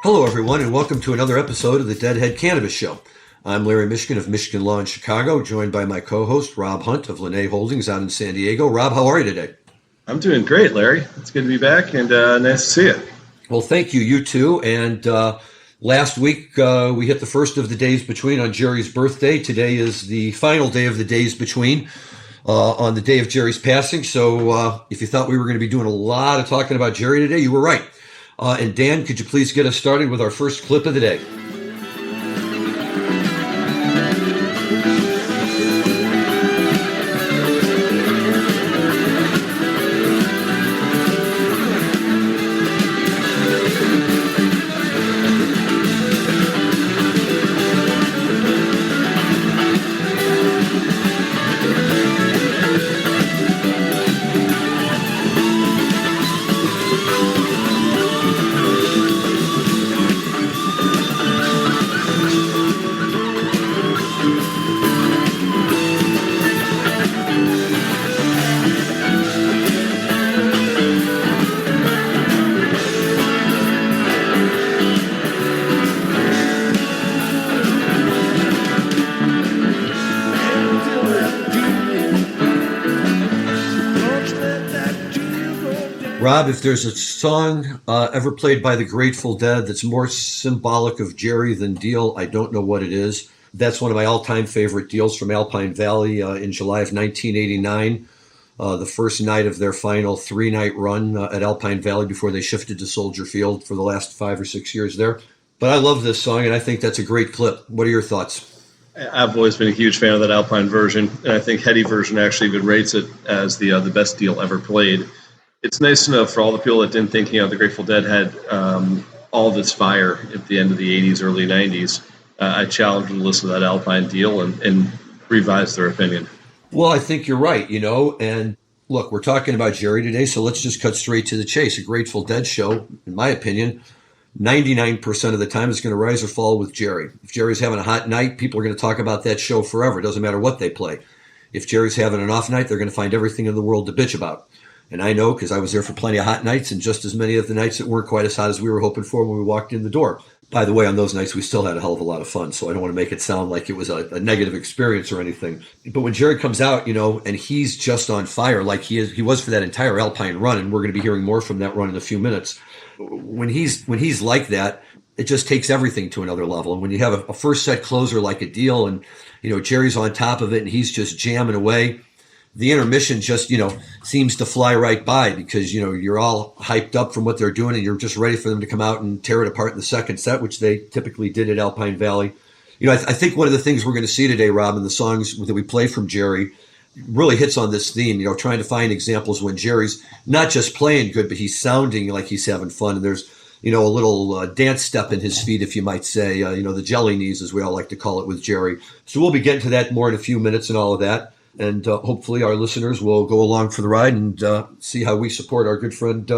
Hello, everyone, and welcome to another episode of the Deadhead Cannabis Show. I'm Larry Mishkin of Mishkin Law in Chicago, joined by my co-host, Rob Hunt of Lene Holdings out in San Diego. Rob, how are you today? I'm doing great, Larry. It's good to be back, and nice to see you. Well, thank you. You too. And last week, we hit the first of the days between on Jerry's birthday. Today is the final day of the days between on the day of Jerry's passing. So if you thought we were going to be doing a lot of talking about Jerry today, you were right. And Dan, could you please get us started with our first clip of the day? Rob, if there's a song ever played by the Grateful Dead that's more symbolic of Jerry than Deal, I don't know what it is. That's one of my all-time favorite deals from Alpine Valley in July of 1989, the first night of their final three-night run at Alpine Valley before they shifted to Soldier Field for the last 5 or 6 years there. But I love this song, and I think that's a great clip. What are your thoughts? I've always been a huge fan of that Alpine version, and I think Hetty version actually even rates it as the best deal ever played. It's nice to know for all the people that didn't think the Grateful Dead had all this fire at the end of the 80s, early 90s. I challenge them to listen to that Alpine deal and revise their opinion. Well, I think you're right, and look, we're talking about Jerry today, so let's just cut straight to the chase. A Grateful Dead show, in my opinion, 99% of the time is going to rise or fall with Jerry. If Jerry's having a hot night, people are going to talk about that show forever. It doesn't matter what they play. If Jerry's having an off night, they're going to find everything in the world to bitch about. And I know because I was there for plenty of hot nights and just as many of the nights that weren't quite as hot as we were hoping for when we walked in the door. By the way, on those nights, we still had a hell of a lot of fun, so I don't want to make it sound like it was a negative experience or anything. But when Jerry comes out, and he's just on fire like he was for that entire Alpine run, and we're going to be hearing more from that run in a few minutes. When he's like that, it just takes everything to another level. And when you have a first set closer like a Deal and, Jerry's on top of it and he's just jamming away, the intermission just, seems to fly right by because, you're all hyped up from what they're doing and you're just ready for them to come out and tear it apart in the second set, which they typically did at Alpine Valley. I think one of the things we're going to see today, Rob, in the songs that we play from Jerry really hits on this theme, trying to find examples when Jerry's not just playing good, but he's sounding like he's having fun. And there's, a little dance step in his feet, if you might say, the jelly knees, as we all like to call it with Jerry. So we'll be getting to that more in a few minutes and all of that. And hopefully our listeners will go along for the ride and see how we support our good friend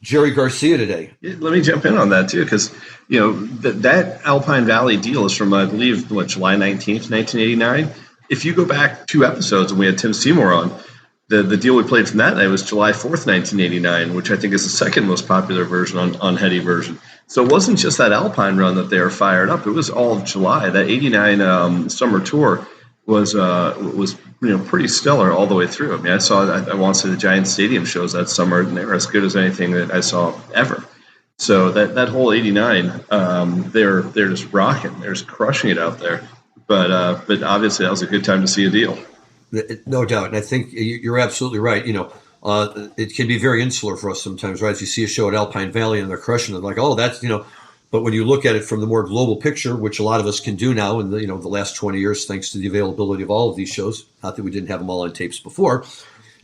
Jerry Garcia today. Let me jump in on that, too, because, that Alpine Valley deal is from, I believe, July 19th, 1989. If you go back 2 episodes and we had Tim Seymour on, the deal we played from that night was July 4th, 1989, which I think is the second most popular version on Hetty version. So it wasn't just that Alpine run that they were fired up. It was all of July. That 89 summer tour was pretty stellar all the way through. I mean, I want to say the Giant Stadium shows that summer, and they were as good as anything that I saw ever. So that whole 89, they're just rocking. They're just crushing it out there. But obviously that was a good time to see a deal. No doubt. And I think you're absolutely right. It can be very insular for us sometimes, right? If you see a show at Alpine Valley and they're crushing it, like, oh, that's, but when you look at it from the more global picture, which a lot of us can do now in the last 20 years, thanks to the availability of all of these shows, not that we didn't have them all on tapes before,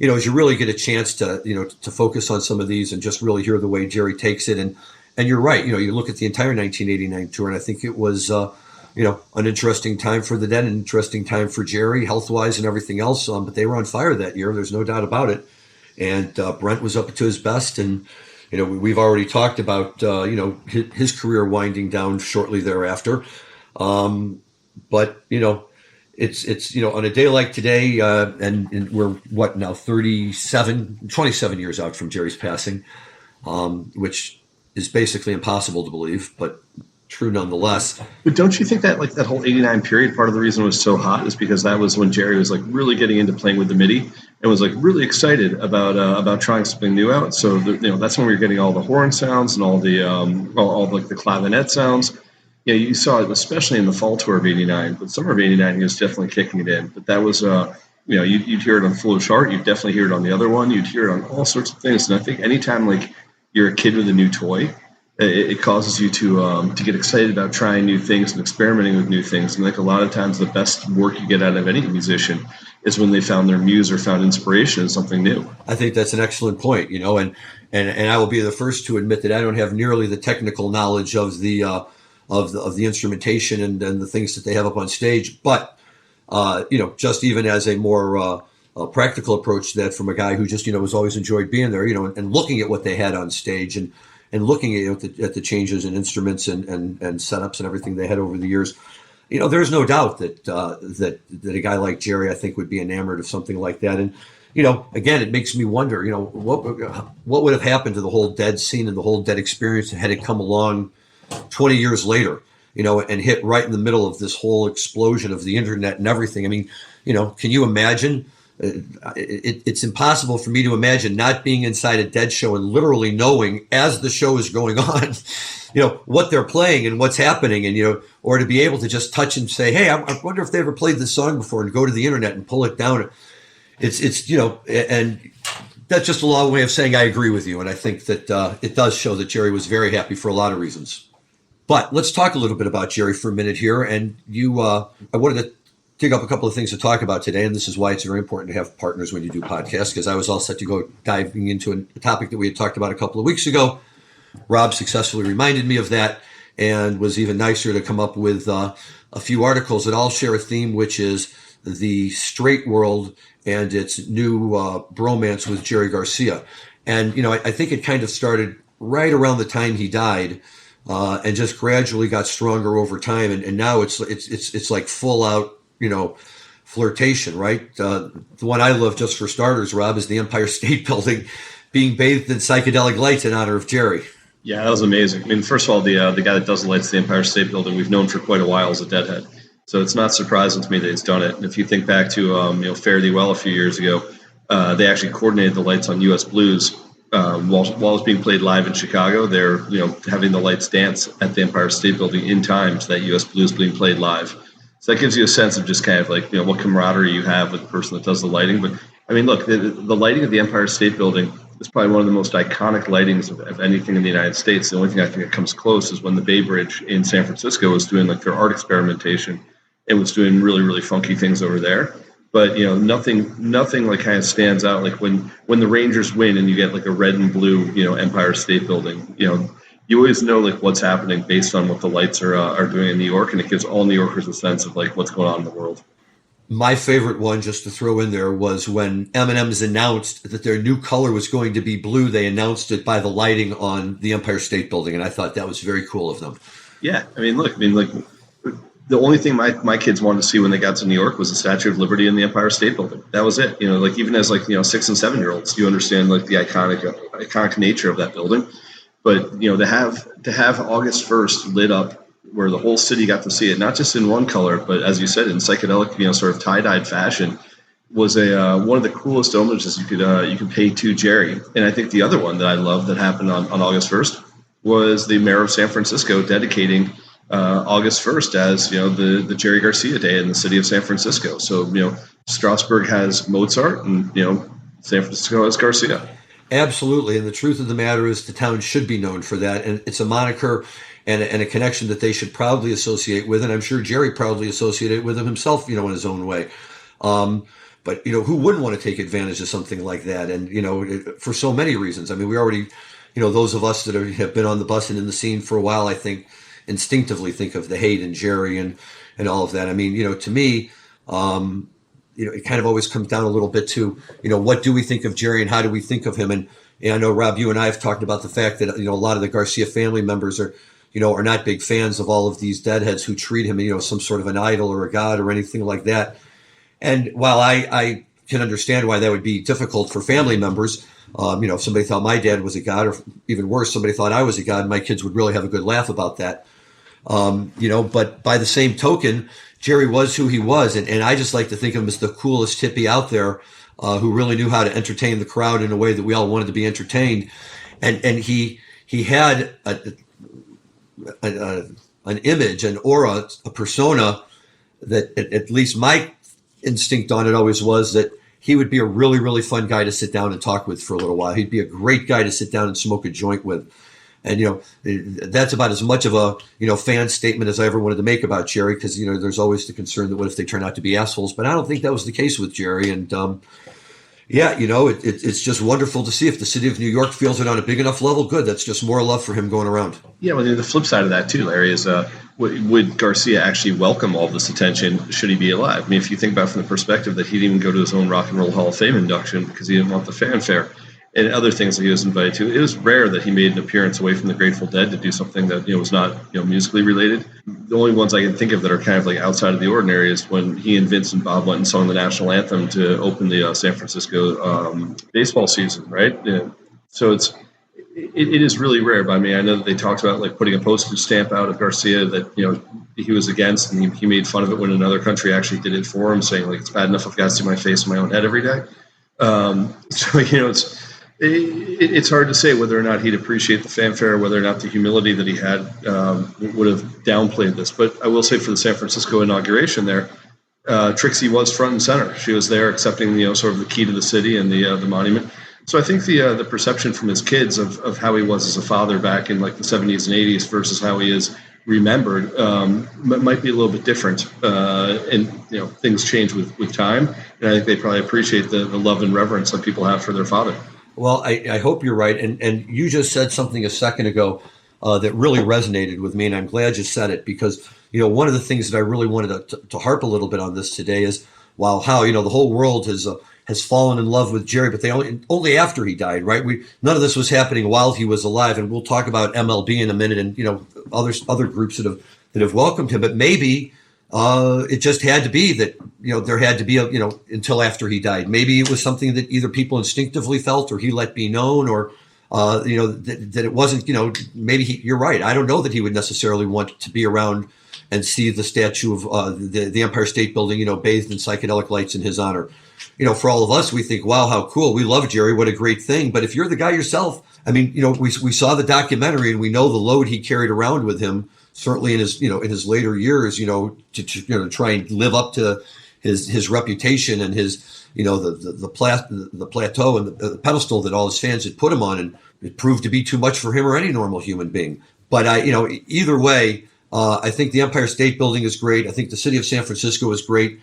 as you really get a chance to, to focus on some of these and just really hear the way Jerry takes it. And you're right. You look at the entire 1989 tour, and I think it was, an interesting time for the Dead, an interesting time for Jerry, health-wise and everything else. But they were on fire that year. There's no doubt about it. And Brent was up to his best. And, we've already talked about, his career winding down shortly thereafter. But, it's on a day like today, and we're, 27 years out from Jerry's passing, which is basically impossible to believe, but true nonetheless. But don't you think that like that whole '89 period, part of the reason it was so hot is because that was when Jerry was like really getting into playing with the MIDI and was like really excited about trying something new out. So that's when we were getting all the horn sounds and all the all like the clavinet sounds. Yeah, you saw it especially in the fall tour of '89, but summer of '89 he was definitely kicking it in. But that was you'd hear it on Foolish Heart, you'd definitely hear it on the other one, you'd hear it on all sorts of things. And I think anytime like you're a kid with a new toy, it causes you to get excited about trying new things and experimenting with new things. And like a lot of times, the best work you get out of any musician is when they found their muse or found inspiration in something new. I think that's an excellent point. And I will be the first to admit that I don't have nearly the technical knowledge of the instrumentation and the things that they have up on stage, but just even as a more practical approach to that from a guy who just has always enjoyed being there, and looking at what they had on stage and looking at the changes in instruments and setups and everything they had over the years, there's no doubt that a guy like Jerry, I think, would be enamored of something like that. And again, it makes me wonder, what would have happened to the whole Dead scene and the whole Dead experience had it come along 20 years later, and hit right in the middle of this whole explosion of the internet and everything. I mean, can you imagine? It's impossible for me to imagine not being inside a Dead show and literally knowing as the show is going on, what they're playing and what's happening, and or to be able to just touch and say, hey, I wonder if they ever played this song before, and go to the internet and pull it down. It's and that's just a long way of saying I agree with you, and I think that it does show that Jerry was very happy for a lot of reasons. But let's talk a little bit about Jerry for a minute here, and I wanted to dig up a couple of things to talk about today, and this is why it's very important to have partners when you do podcasts, because I was all set to go diving into a topic that we had talked about a couple of weeks ago. Rob successfully reminded me of that and was even nicer to come up with a few articles that all share a theme, which is the straight world and its new bromance with Jerry Garcia. And, I think it kind of started right around the time he died, and just gradually got stronger over time. And now it's like full out, flirtation, right? The one I love, just for starters, Rob, is the Empire State Building being bathed in psychedelic lights in honor of Jerry. Yeah, that was amazing. I mean, first of all, the guy that does the lights at the Empire State Building, we've known for quite a while as a Deadhead. So it's not surprising to me that he's done it. And if you think back to, Fare Thee Well a few years ago, they actually coordinated the lights on U.S. Blues while it was being played live in Chicago. They're, having the lights dance at the Empire State Building in time to that U.S. Blues being played live. So that gives you a sense of just kind of like, what camaraderie you have with the person that does the lighting. But I mean, look, the lighting of the Empire State Building is probably one of the most iconic lightings of anything in the United States. The only thing I think that comes close is when the Bay Bridge in San Francisco was doing like their art experimentation. It was doing really, really funky things over there. But, nothing like kind of stands out. Like when the Rangers win and you get like a red and blue, Empire State Building, you always know like what's happening based on what the lights are doing in New York, and it gives all New Yorkers a sense of like what's going on in the world. My favorite one, just to throw in there, was when M&M's announced that their new color was going to be blue. They announced it by the lighting on the Empire State Building, and I thought that was very cool of them. Yeah, the only thing my kids wanted to see when they got to New York was the Statue of Liberty in the Empire State Building. That was it. Like even as 6 and 7 year olds, you understand like the iconic nature of that building. But to have August 1st lit up where the whole city got to see it, not just in one color, but as you said, in psychedelic, sort of tie-dyed fashion, was one of the coolest homages you could pay to Jerry. And I think the other one that I love that happened on August 1st was the mayor of San Francisco dedicating August 1st as the Jerry Garcia Day in the city of San Francisco. So Strasbourg has Mozart, and San Francisco has Garcia. Absolutely, and the truth of the matter is the town should be known for that, and it's a moniker and a connection that they should proudly associate with, and I'm sure Jerry proudly associated with him himself, in his own way. But who wouldn't want to take advantage of something like that? And for so many reasons. I mean, we already, those of us that have been on the bus and in the scene for a while, I think instinctively think of the hate and Jerry and all of that. I mean, to me, it kind of always comes down a little bit to, what do we think of Jerry and how do we think of him? And I know, Rob, you and I have talked about the fact that, a lot of the Garcia family members are not big fans of all of these Deadheads who treat him, some sort of an idol or a god or anything like that. And while I can understand why that would be difficult for family members, If somebody thought my dad was a god, or even worse, somebody thought I was a god, my kids would really have a good laugh about that. But by the same token, Jerry was who he was. And I just like to think of him as the coolest hippie out there, who really knew how to entertain the crowd in a way that we all wanted to be entertained. And he had an image, an aura, a persona that at least my instinct on it always was that he would be a really, really fun guy to sit down and talk with for a little while. He'd be a great guy to sit down and smoke a joint with. And, that's about as much of a, fan statement as I ever wanted to make about Jerry, because, there's always the concern that what if they turn out to be assholes? But I don't think that was the case with Jerry. And, it's just wonderful to see if the city of New York feels it on a big enough level. Good. That's just more love for him going around. Yeah, well, the flip side of that, too, Larry, is would Garcia actually welcome all this attention should he be alive? I mean, if you think about it from the perspective that he didn't even go to his own Rock and Roll Hall of Fame induction because he didn't want the fanfare and other things that he was invited to, it was rare that he made an appearance away from the Grateful Dead to do something that was not musically related. The only ones I can think of that are kind of like outside of the ordinary is when he and Vince and Bob went and sung the national anthem to open the San Francisco baseball season, right? Yeah. So it is really rare. But I mean, I know that they talked about like putting a postage stamp out of Garcia that he was against, and he made fun of it when another country actually did it for him, saying like it's bad enough I've got to see my face in my own head every day. It's hard to say whether or not he'd appreciate the fanfare, whether or not the humility that he had would have downplayed this. But I will say for the San Francisco inauguration there, Trixie was front and center. She was there accepting, sort of the key to the city and the monument. So I think the perception from his kids of how he was as a father back in like the 70s and 80s versus how he is remembered might be a little bit different. And things change with time. And I think they probably appreciate the love and reverence that people have for their father. Well, I hope you're right. And you just said something a second ago that really resonated with me, and I'm glad you said it, because, one of the things that I really wanted to harp a little bit on this today is, how, the whole world has fallen in love with Jerry, but they only after he died, right? None of this was happening while he was alive, and we'll talk about MLB in a minute and, other groups that have welcomed him, but maybe it just had to be that, there had to be until after he died. Maybe it was something that either people instinctively felt or he let be known, or, that it wasn't, maybe you're right. I don't know that he would necessarily want to be around and see the statue of the Empire State Building, bathed in psychedelic lights in his honor. For all of us, we think, wow, how cool. We love Jerry. What a great thing. But if you're the guy yourself, I mean, we saw the documentary and we know the load he carried around with him, certainly in his later years, to try and live up to his reputation and his, the plateau and the pedestal that all his fans had put him on. And it proved to be too much for him or any normal human being. But either way, I think the Empire State Building is great. I think the city of San Francisco is great.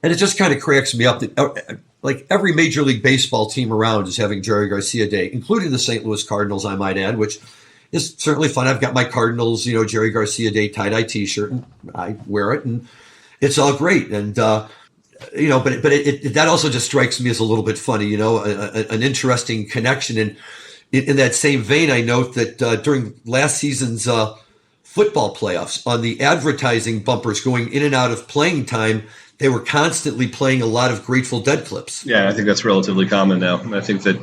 And it just kind of cracks me up that like every Major League Baseball team around is having Jerry Garcia Day, including the St. Louis Cardinals, I might add, which is certainly fun. I've got my Cardinals, Jerry Garcia Day tie-dye T-shirt, and I wear it, and it's all great. And but that also just strikes me as a little bit funny, an interesting connection. And in that same vein, I note that during last season's football playoffs, on the advertising bumpers going in and out of playing time, they were constantly playing a lot of Grateful Dead clips. Yeah, I think that's relatively common now. And I think that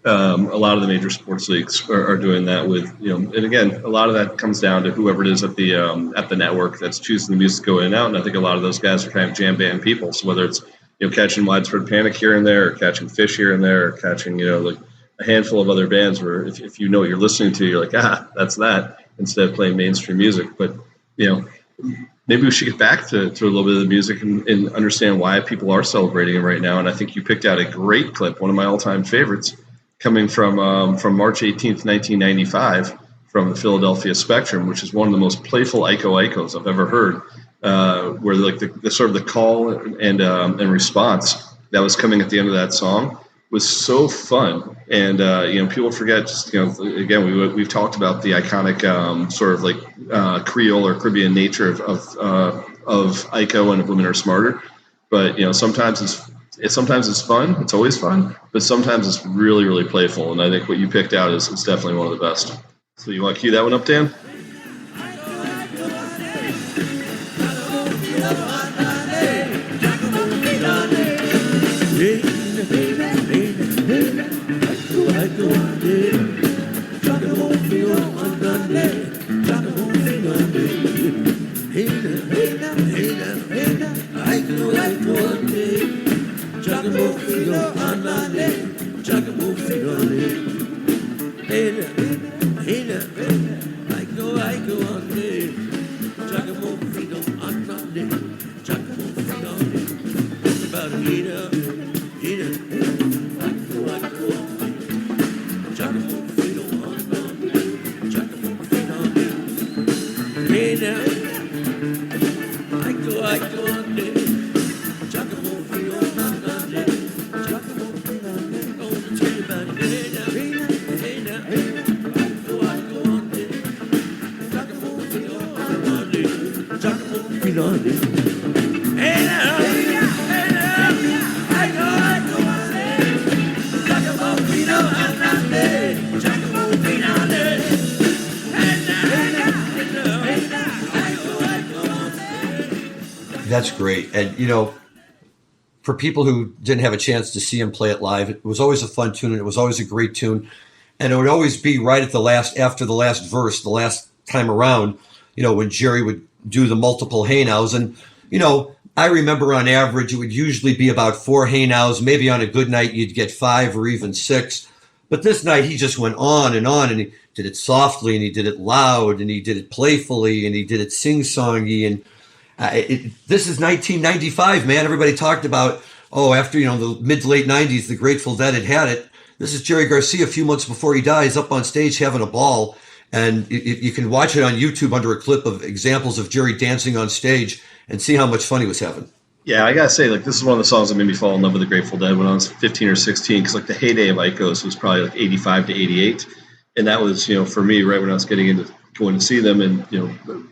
a lot of the major sports leagues are doing that with, and again, a lot of that comes down to whoever it is at the network that's choosing the music to go in and out. And I think a lot of those guys are kind of jam band people. So whether it's, catching Widespread Panic here and there, or catching Fish here and there, or catching, like a handful of other bands where if you know what you're listening to, you're like, that's that, instead of playing mainstream music. But, maybe we should get back to a little bit of the music and understand why people are celebrating it right now. And I think you picked out a great clip, one of my all-time favorites, coming from March 18th, 1995, from the Philadelphia Spectrum, which is one of the most playful Icos I've ever heard, where like the sort of the call and response that was coming at the end of that song was so fun. And, people forget, just, again, we've talked about the iconic sort of like Creole or Caribbean nature of Ico and Of Women Are Smarter. But, sometimes it's fun. It's always fun. But sometimes it's really, really playful. And I think what you picked out is definitely one of the best. So you want to cue that one up, Dan? That's great. And, for people who didn't have a chance to see him play it live, it was always a fun tune and it was always a great tune. And it would always be right at after the last verse, the last time around, when Jerry would do the multiple hey nows. And, I remember on average, it would usually be about 4 hey nows. Maybe on a good night, you'd get 5 or even 6. But this night, he just went on, and he did it softly, and he did it loud, and he did it playfully, and he did it sing-songy. And this is 1995, man. Everybody talked about, after, the mid to late 90s, the Grateful Dead had it. This is Jerry Garcia a few months before he dies, up on stage having a ball. And you can watch it on YouTube under a clip of examples of Jerry dancing on stage and see how much fun he was having. Yeah, I gotta say, this is one of the songs that made me fall in love with the Grateful Dead when I was 15 or 16, because the heyday of Icos was probably 85 to 88. And that was, for me, right when I was getting into going to see them, and,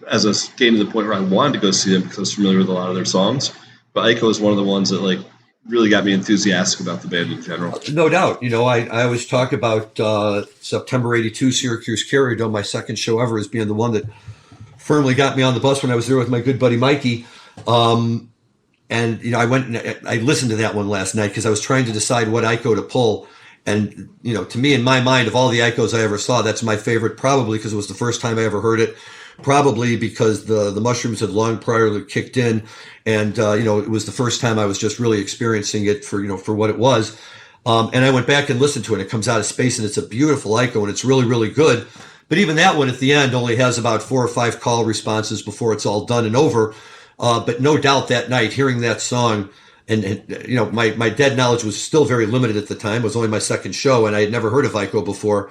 as I was getting to the point where I wanted to go see them because I was familiar with a lot of their songs. But Ico is one of the ones that, really got me enthusiastic about the band in general. No doubt. I always talk about September 82 Syracuse Carrier Dome, my second show ever, as being the one that firmly got me on the bus when I was there with my good buddy Mikey. And, I went and I listened to that one last night because I was trying to decide what Ico to pull. And, to me, in my mind, of all the Icos I ever saw, that's my favorite, probably because it was the first time I ever heard it. Probably because the mushrooms had long prior kicked in, and it was the first time I was just really experiencing it for what it was. And I went back and listened to it. It comes out of space, and it's a beautiful Ico, and it's really, really good. But even that one at the end only has about 4 or 5 call responses before it's all done and over. But no doubt that night, hearing that song, and my Dead knowledge was still very limited at the time. It was only my second show, and I had never heard of Ico before.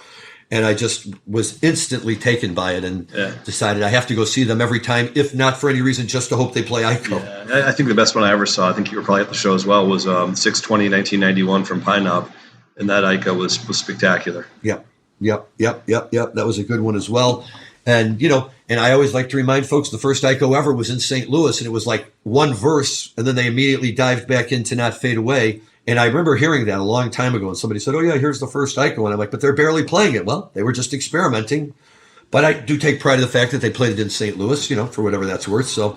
And I just was instantly taken by it and decided I have to go see them every time, if not for any reason, just to hope they play Ico. Yeah. I think the best one I ever saw, I think you were probably at the show as well, was 6/20/1991 from Pine Knob. And that Ico was spectacular. Yep. That was a good one as well. And, and I always like to remind folks, the first Ico ever was in St. Louis, and it was one verse, and then they immediately dived back into Not Fade Away. And I remember hearing that a long time ago, and somebody said, "Oh yeah, here's the first Ico," and I'm like, "But they're barely playing it." Well, they were just experimenting. But I do take pride in the fact that they played it in St. Louis, for whatever that's worth. So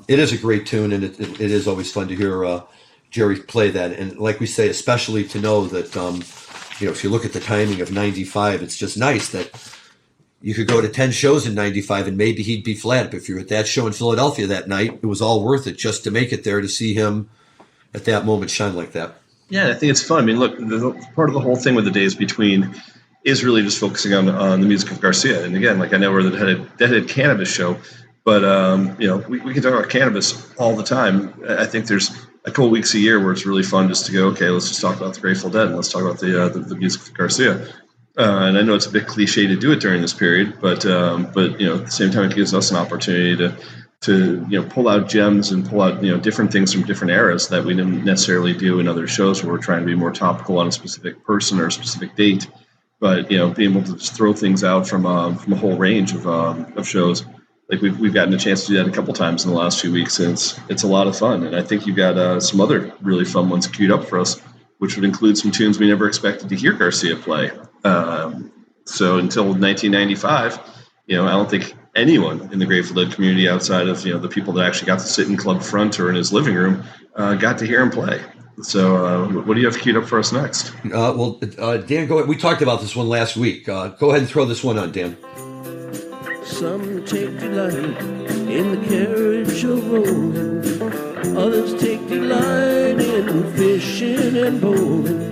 it is a great tune, and it is always fun to hear Jerry play that. And like we say, especially to know that, if you look at the timing of 95, it's just nice that you could go to 10 shows in 95 and maybe he'd be flat. But if you're at that show in Philadelphia that night, it was all worth it just to make it there to see him at that moment shine like that. Yeah, I think it's fun. I mean, look, part of the whole thing with the Days Between is really just focusing on the music of Garcia. And again, I know we're the Deadhead Cannabis show, but we can talk about cannabis all the time. I think there's a couple weeks a year where it's really fun just to go, okay, let's just talk about the Grateful Dead and let's talk about the music of Garcia. And I know it's a bit cliche to do it during this period, but at the same time, it gives us an opportunity to pull out gems and pull out different things from different eras that we didn't necessarily do in other shows where we're trying to be more topical on a specific person or a specific date. But being able to just throw things out from a whole range of shows, like we've gotten a chance to do that a couple times in the last few weeks, and it's a lot of fun. And I think you've got some other really fun ones queued up for us, which would include some tunes we never expected to hear Garcia play. So until 1995, I don't think anyone in the Grateful Dead community outside of the people that actually got to sit in club front or in his living room got to hear him play. So, what do you have queued up for us next? Dan, go ahead. We talked about this one last week. Go ahead and throw this one on, Dan. Some take delight in the carriage of rolling. Others take delight in fishing and bowling.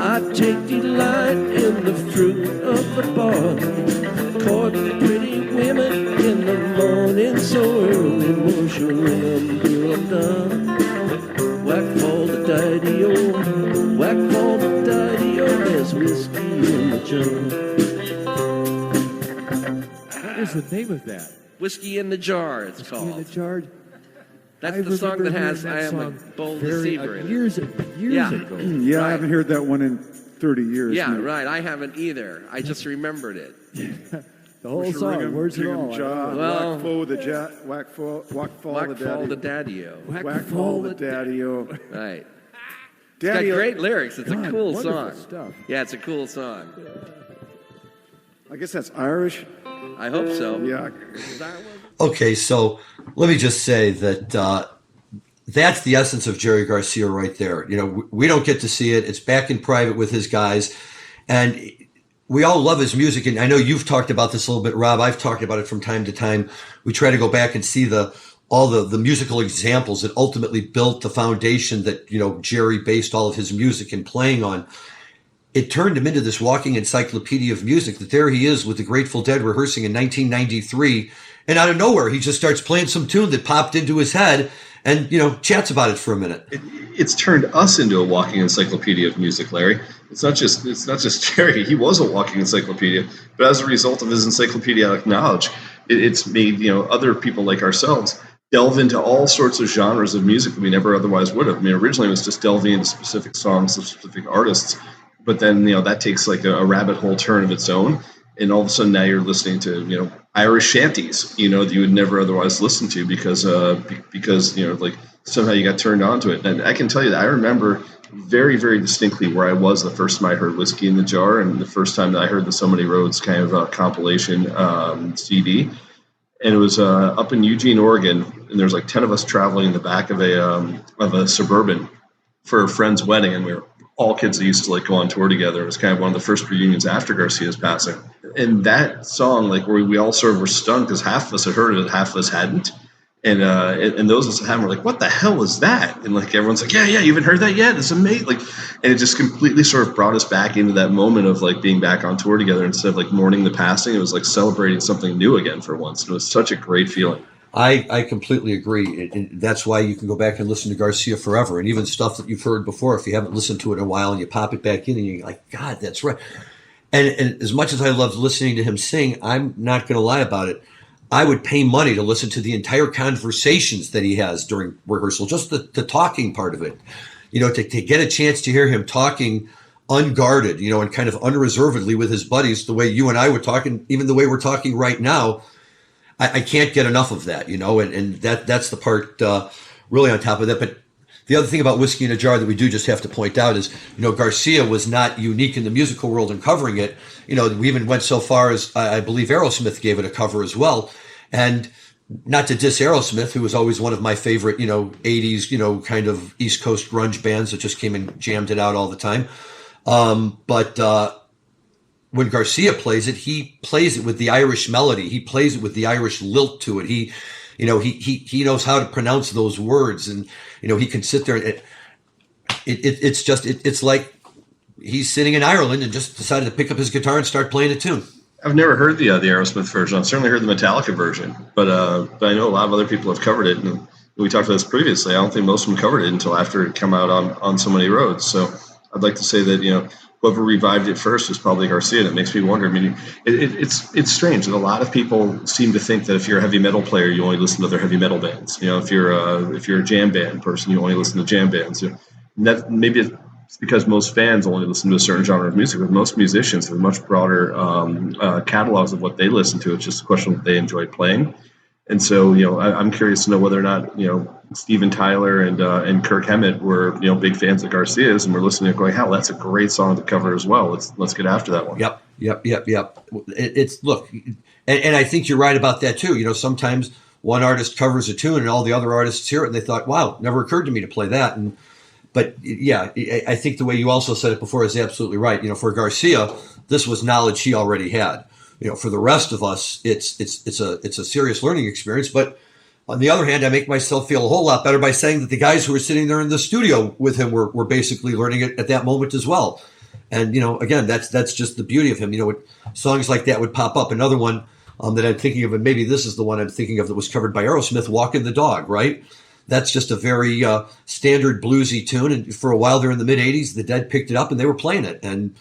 I take delight in the fruit of the barley, courting pretty women in the morning so early. Wash your rim till I'm done. Whack for the daddy-o, whack for the daddy-o. There's whiskey in the jar. What is the name of that? Whiskey in the jar, it's Whiskey in the called. jar. That's the song that has I Am a Bold Deceiver in it. Years ago. Yeah, Right. I haven't heard that one in 30 years. Yeah, No. right. I haven't either. I just remembered it. The whole song, words and all. Well- Whack foe the whack fall Whack the fall the daddy. daddy-o. Whack fall the daddy-o. Right. It's got Daddy-o. great lyrics. It's a God, cool wonderful song. stuff. Yeah, it's a cool song. I guess that's Irish. I hope so. Yeah. Is that one? Okay, so let me just say that that's the essence of Jerry Garcia right there. You know, we don't get to see it. It's back in private with his guys. And we all love his music. And I know you've talked about this a little bit, Rob. I've talked about it from time to time. We try to go back and see all the musical examples that ultimately built the foundation that, you know, Jerry based all of his music and playing on. It turned him into this walking encyclopedia of music, that there he is with the Grateful Dead rehearsing in 1993. And out of nowhere, he just starts playing some tune that popped into his head and, you know, chats about it for a minute. It's turned us into a walking encyclopedia of music, Larry. It's not just Jerry. He was a walking encyclopedia, but as a result of his encyclopedic knowledge, it's made, you know, other people like ourselves delve into all sorts of genres of music that we never otherwise would have. I mean, originally it was just delving into specific songs of specific artists, but then, you know, that takes like a rabbit hole turn of its own, and all of a sudden now you're listening to, you know, Irish shanties, you know, that you would never otherwise listen to because you know, like somehow you got turned on to it. And I can tell you that I remember very, very distinctly where I was the first time I heard Whiskey in the Jar, and the first time that I heard the So Many Roads kind of compilation CD. And it was up in Eugene, Oregon, and there's like 10 of us traveling in the back of a Suburban for a friend's wedding, and we were all kids that used to like go on tour together. It was kind of one of the first reunions after Garcia's passing. And that song, like, where we all sort of were stunned because half of us had heard of it, half of us hadn't. And those of us that hadn't were like, what the hell was that? And like everyone's like, yeah, you haven't heard that yet? It's amazing. Like, and it just completely sort of brought us back into that moment of like being back on tour together. Instead of like mourning the passing, it was like celebrating something new again for once. It was such a great feeling. I completely agree. And that's why you can go back and listen to Garcia forever. And even stuff that you've heard before, if you haven't listened to it in a while and you pop it back in and you're like, God, that's right. And as much as I love listening to him sing, I'm not going to lie about it. I would pay money to listen to the entire conversations that he has during rehearsal, just the talking part of it, you know, to get a chance to hear him talking unguarded, you know, and kind of unreservedly with his buddies, the way you and I were talking, even the way we're talking right now. I can't get enough of that, you know, and that's the part really on top of that. But the other thing about Whiskey in a Jar that we do just have to point out is, you know, Garcia was not unique in the musical world in covering it. You know, we even went so far as I believe Aerosmith gave it a cover as well. And not to diss Aerosmith, who was always one of my favorite, you know, 80s, you know, kind of East Coast grunge bands that just came and jammed it out all the time. But when Garcia plays it, he plays it with the Irish melody. He plays it with the Irish lilt to it. He knows how to pronounce those words, and you know he can sit there. And it's like he's sitting in Ireland and just decided to pick up his guitar and start playing a tune. I've never heard the Aerosmith version. I've certainly heard the Metallica version, but I know a lot of other people have covered it, and we talked about this previously. I don't think most of them covered it until after it came out on So Many Roads. So I'd like to say that, you know, whoever revived it first was probably Garcia. And it makes me wonder. I mean, it's strange that a lot of people seem to think that if you're a heavy metal player, you only listen to other heavy metal bands. You know, if you're a jam band person, you only listen to jam bands. You know, and that maybe it's because most fans only listen to a certain genre of music. But most musicians have much broader catalogs of what they listen to. It's just a question of what they enjoy playing. And so, you know, I'm curious to know whether or not, you know, Steven Tyler and Kirk Hammett were, you know, big fans of Garcia's, and we're listening and going, hell, that's a great song to cover as well. Let's get after that one. Yep. It's look, and I think you're right about that too. You know, sometimes one artist covers a tune and all the other artists hear it and they thought, wow, never occurred to me to play that. And But yeah, I think the way you also said it before is absolutely right. For Garcia, this was knowledge he already had. For the rest of us, it's a serious learning experience. But on the other hand, I make myself feel a whole lot better by saying that the guys who were sitting there in the studio with him were basically learning it at that moment as well. And again, that's just the beauty of him. Songs like that would pop up. Another one that I'm thinking of, and maybe this is the one I'm thinking of that was covered by Aerosmith, "Walking the Dog," right? That's just a very standard bluesy tune. And for a while there in the mid-'80s, the Dead picked it up and they were playing it. And,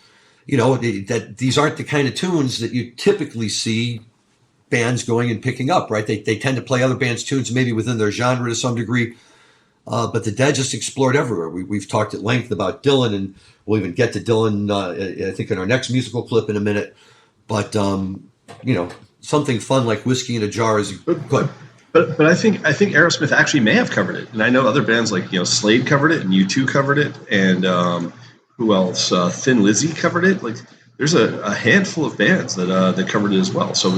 that these aren't the kind of tunes that you typically see bands going and picking up, right? They tend to play other bands' tunes maybe within their genre to some degree. But the Dead just explored everywhere. We've talked at length about Dylan, and we'll even get to Dylan, I think, in our next musical clip in a minute. But, something fun like "Whiskey in a Jar" is good. But I think Aerosmith actually may have covered it, and I know other bands like Slade covered it, and U2 covered it, and who else? Thin Lizzy covered it. Like there's a handful of bands that covered it as well. So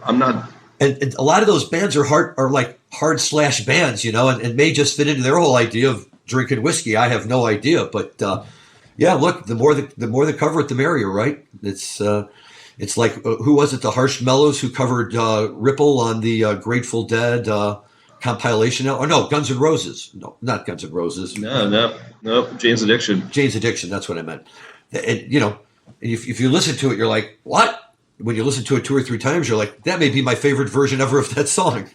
I'm not. And a lot of those bands are hard slash bands, and may just fit into their whole idea of drinking whiskey. I have no idea, but yeah, look, the more they cover it, the merrier, right? It's like, who was it? The Harsh Mellows who covered Ripple on the Grateful Dead compilation. Oh, no, Guns N' Roses. No, not Guns N' Roses. No. Jane's Addiction. Jane's Addiction. That's what I meant. And, if you listen to it, you're like, what? When you listen to it 2 or 3 times, you're like, that may be my favorite version ever of that song.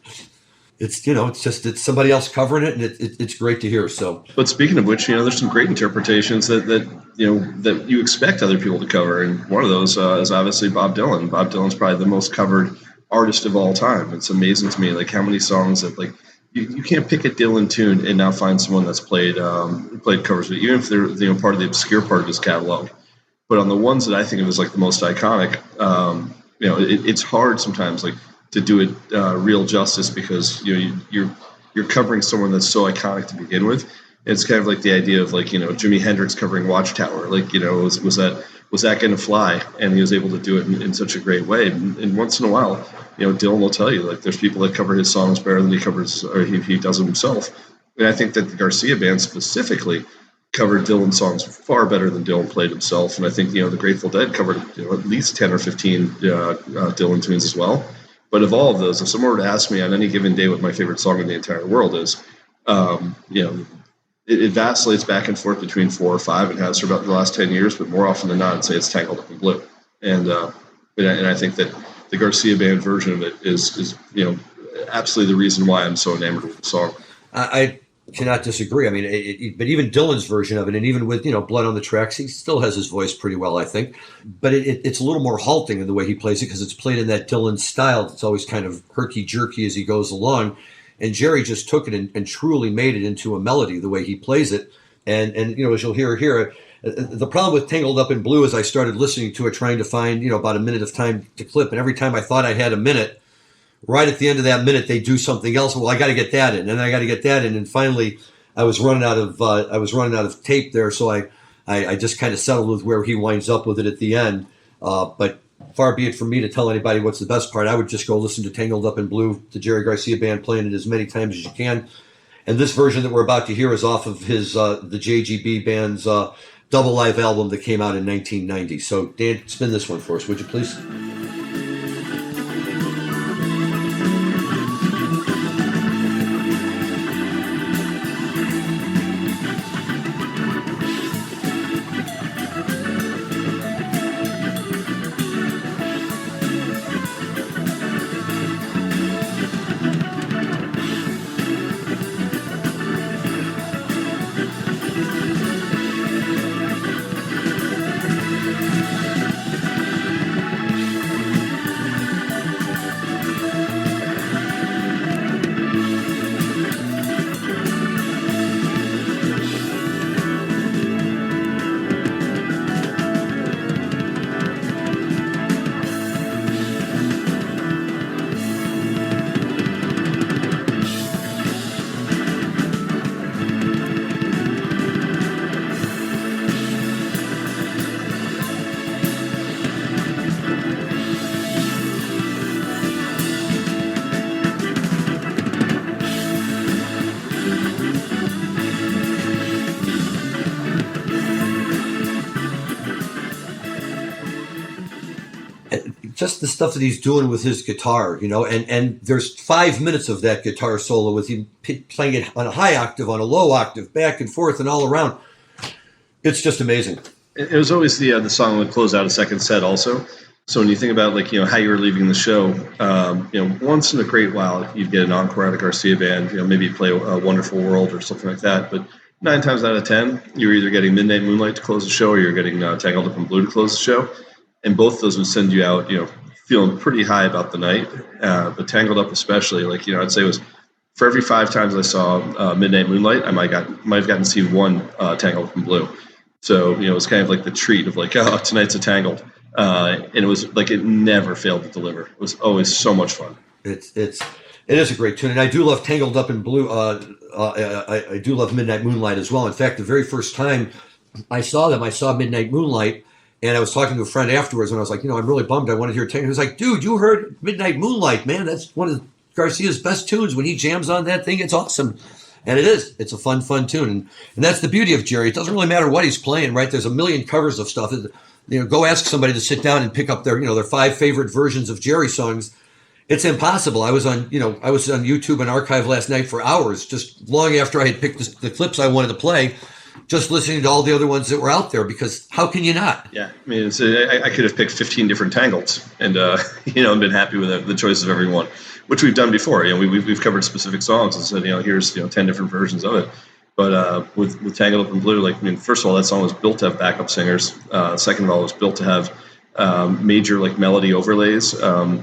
It's, it's somebody else covering it, and it's great to hear. So, but speaking of which, there's some great interpretations that you expect other people to cover, and one of those is obviously Bob Dylan. Bob Dylan's probably the most covered artist of all time. It's amazing to me, like how many songs that you can't pick a Dylan tune and now find someone that's played covers of it, even if they're part of the obscure part of his catalog. But on the ones that I think of as like the most iconic, it's hard sometimes to do it real justice, because you're covering someone that's so iconic to begin with. It's kind of like the idea of Jimi Hendrix covering Watchtower. Was that going to fly? And he was able to do it in such a great way. And once in a while, Dylan will tell you there's people that cover his songs better than he does them himself. And I think that the Garcia band specifically covered Dylan songs far better than Dylan played himself. And I think the Grateful Dead covered at least 10 or 15 Dylan tunes as well. But of all of those, if someone were to ask me on any given day what my favorite song in the entire world is, it vacillates back and forth between 4 or 5, and has for about the last 10 years. But more often than not, I'd say it's "Tangled Up in Blue." And I think that the Garcia band version of it is absolutely the reason why I'm so enamored with the song. I cannot disagree. I mean, but even Dylan's version of it, and even with Blood on the Tracks, he still has his voice pretty well, I think. But it's a little more halting in the way he plays it, because it's played in that Dylan style. It's always kind of herky-jerky as he goes along. And Jerry just took it and truly made it into a melody the way he plays it. And as you'll hear here, the problem with Tangled Up in Blue is I started listening to it trying to find about a minute of time to clip, and every time I thought I had a minute, right at the end of that minute, they do something else. Well, I got to get that in, and I got to get that in, and finally, I was running out of tape there, so I just kind of settled with where he winds up with it at the end. But far be it from me to tell anybody what's the best part. I would just go listen to Tangled Up in Blue, the Jerry Garcia band playing it as many times as you can. And this version that we're about to hear is off of his the JGB band's double live album that came out in 1990. So Dan, spin this one for us, would you please? just the stuff that he's doing with his guitar, and there's 5 minutes of that guitar solo with him playing it on a high octave, on a low octave, back and forth and all around. It's just amazing. It was always the song that would close out a second set also. So when you think about how you were leaving the show, once in a great while you'd get an encore out of Garcia band, maybe you play a Wonderful World or something like that. But 9 times out of 10, you're either getting Midnight Moonlight to close the show or you're getting Tangled Up in Blue to close the show. And both of those would send you out, feeling pretty high about the night. But Tangled Up especially, I'd say it was for every 5 times I saw Midnight Moonlight, I might have gotten to see one Tangled Up in Blue. So, it was kind of like the treat of tonight's a Tangled. And it was it never failed to deliver. It was always so much fun. It is a great tune. And I do love Tangled Up in Blue. I do love Midnight Moonlight as well. In fact, the very first time I saw them, I saw Midnight Moonlight. And I was talking to a friend afterwards, and I was like, I'm really bummed. I wanted to hear Tangled. He was like, dude, you heard Midnight Moonlight, man. That's one of Garcia's best tunes. When he jams on that thing, it's awesome. And it is. It's a fun tune. And that's the beauty of Jerry. It doesn't really matter what he's playing, right? There's a million covers of stuff. Go ask somebody to sit down and pick up their 5 favorite versions of Jerry songs. It's impossible. I was on YouTube and archive last night for hours, just long after I had picked the clips I wanted to play, just listening to all the other ones that were out there, because how can you not? Yeah, I mean, I could have picked 15 different Tangleds and been happy with the choice of every one, which we've done before. We've covered specific songs and said, here's 10 different versions of it. But with Tangled Up in Blue, first of all, that song was built to have backup singers. Second of all, it was built to have major melody overlays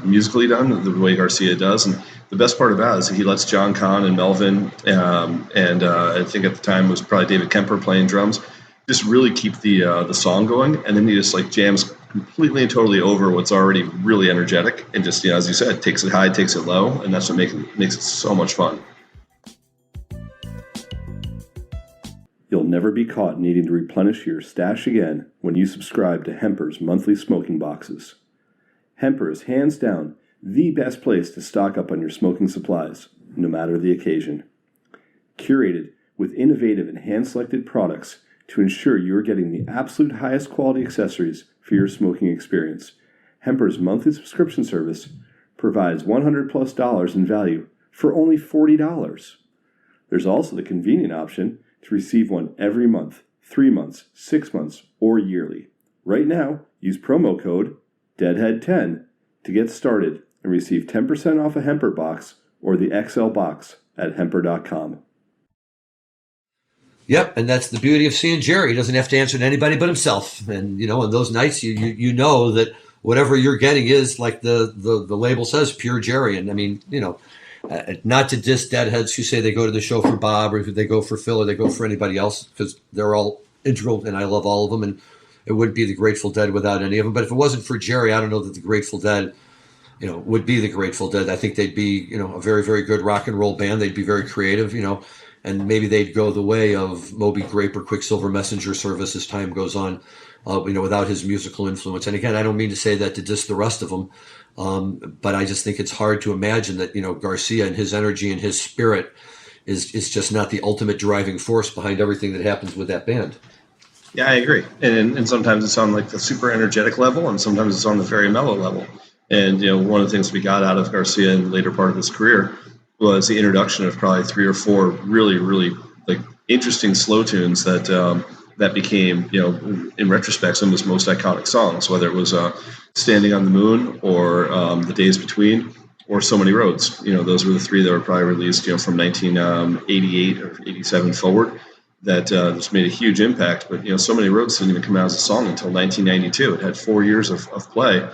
musically done the way Garcia does. And the best part about it is that he lets John Kahn and Melvin and I think at the time it was probably David Kemper playing drums, just really keep the song going. And then he just jams completely and totally over what's already really energetic and just, as you said, takes it high, takes it low. And that's what makes it so much fun. You'll never be caught needing to replenish your stash again when you subscribe to Hemper's monthly smoking boxes. Hemper is hands down the best place to stock up on your smoking supplies, no matter the occasion. Curated with innovative and hand-selected products to ensure you're getting the absolute highest quality accessories for your smoking experience, Hemper's monthly subscription service provides $100+ in value for only $40. There's also the convenient option to receive one every month, 3 months, 6 months, or yearly. Right now, use promo code DEADHEAD10 to get started and receive 10% off a Hemper box or the XL box at Hemper.com. Yep, and that's the beauty of seeing Jerry. He doesn't have to answer to anybody but himself. And, on those nights, you know that whatever you're getting is, like the label says, pure Jerry. And, not to diss deadheads who say they go to the show for Bob or they go for Phil or they go for anybody else, because they're all integral and I love all of them, and it wouldn't be the Grateful Dead without any of them. But if it wasn't for Jerry, I don't know that the Grateful Dead, would be the Grateful Dead. I think they'd be, a very, very good rock and roll band. They'd be very creative, and maybe they'd go the way of Moby Grape or Quicksilver Messenger Service as time goes on, without his musical influence. And again, I don't mean to say that to diss the rest of them. But I just think it's hard to imagine that, Garcia and his energy and his spirit is just not the ultimate driving force behind everything that happens with that band. Yeah, I agree. And sometimes it's on the super energetic level, and sometimes it's on the very mellow level. And, one of the things we got out of Garcia in the later part of his career was the introduction of probably 3 or 4 really, really interesting slow tunes that became, in retrospect, some of his most iconic songs, whether it was Standing on the Moon or The Days Between or So Many Roads. Those were the 3 that were probably released, from 1988 or 87 forward that just made a huge impact. But, So Many Roads didn't even come out as a song until 1992. It had 4 years of play.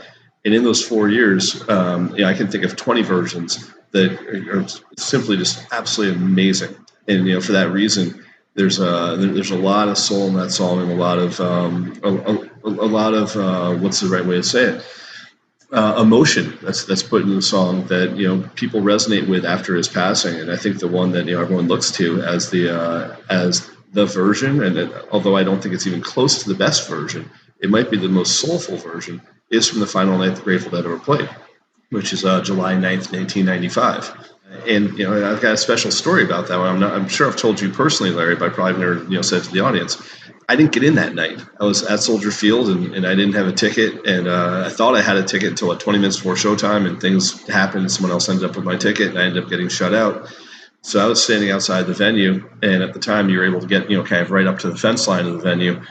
And in those 4 years, I can think of 20 versions that are simply just absolutely amazing. And, for that reason, there's a lot of soul in that song and a lot of what's the right way to say it? Emotion that's put into the song that people resonate with after his passing. And I think the one that everyone looks to as the version, and although I don't think it's even close to the best version, it might be the most soulful version, is from the final night the Grateful Dead ever played, which is July 9th, 1995. And I've got a special story about that one. I'm sure I've told you personally, Larry, but I probably never said it to the audience. I didn't get in that night. I was at Soldier Field and I didn't have a ticket. And I thought I had a ticket until 20 minutes before showtime, and things happened. Someone else ended up with my ticket, and I ended up getting shut out. So I was standing outside the venue, and at the time you were able to get, kind of right up to the fence line of the venue.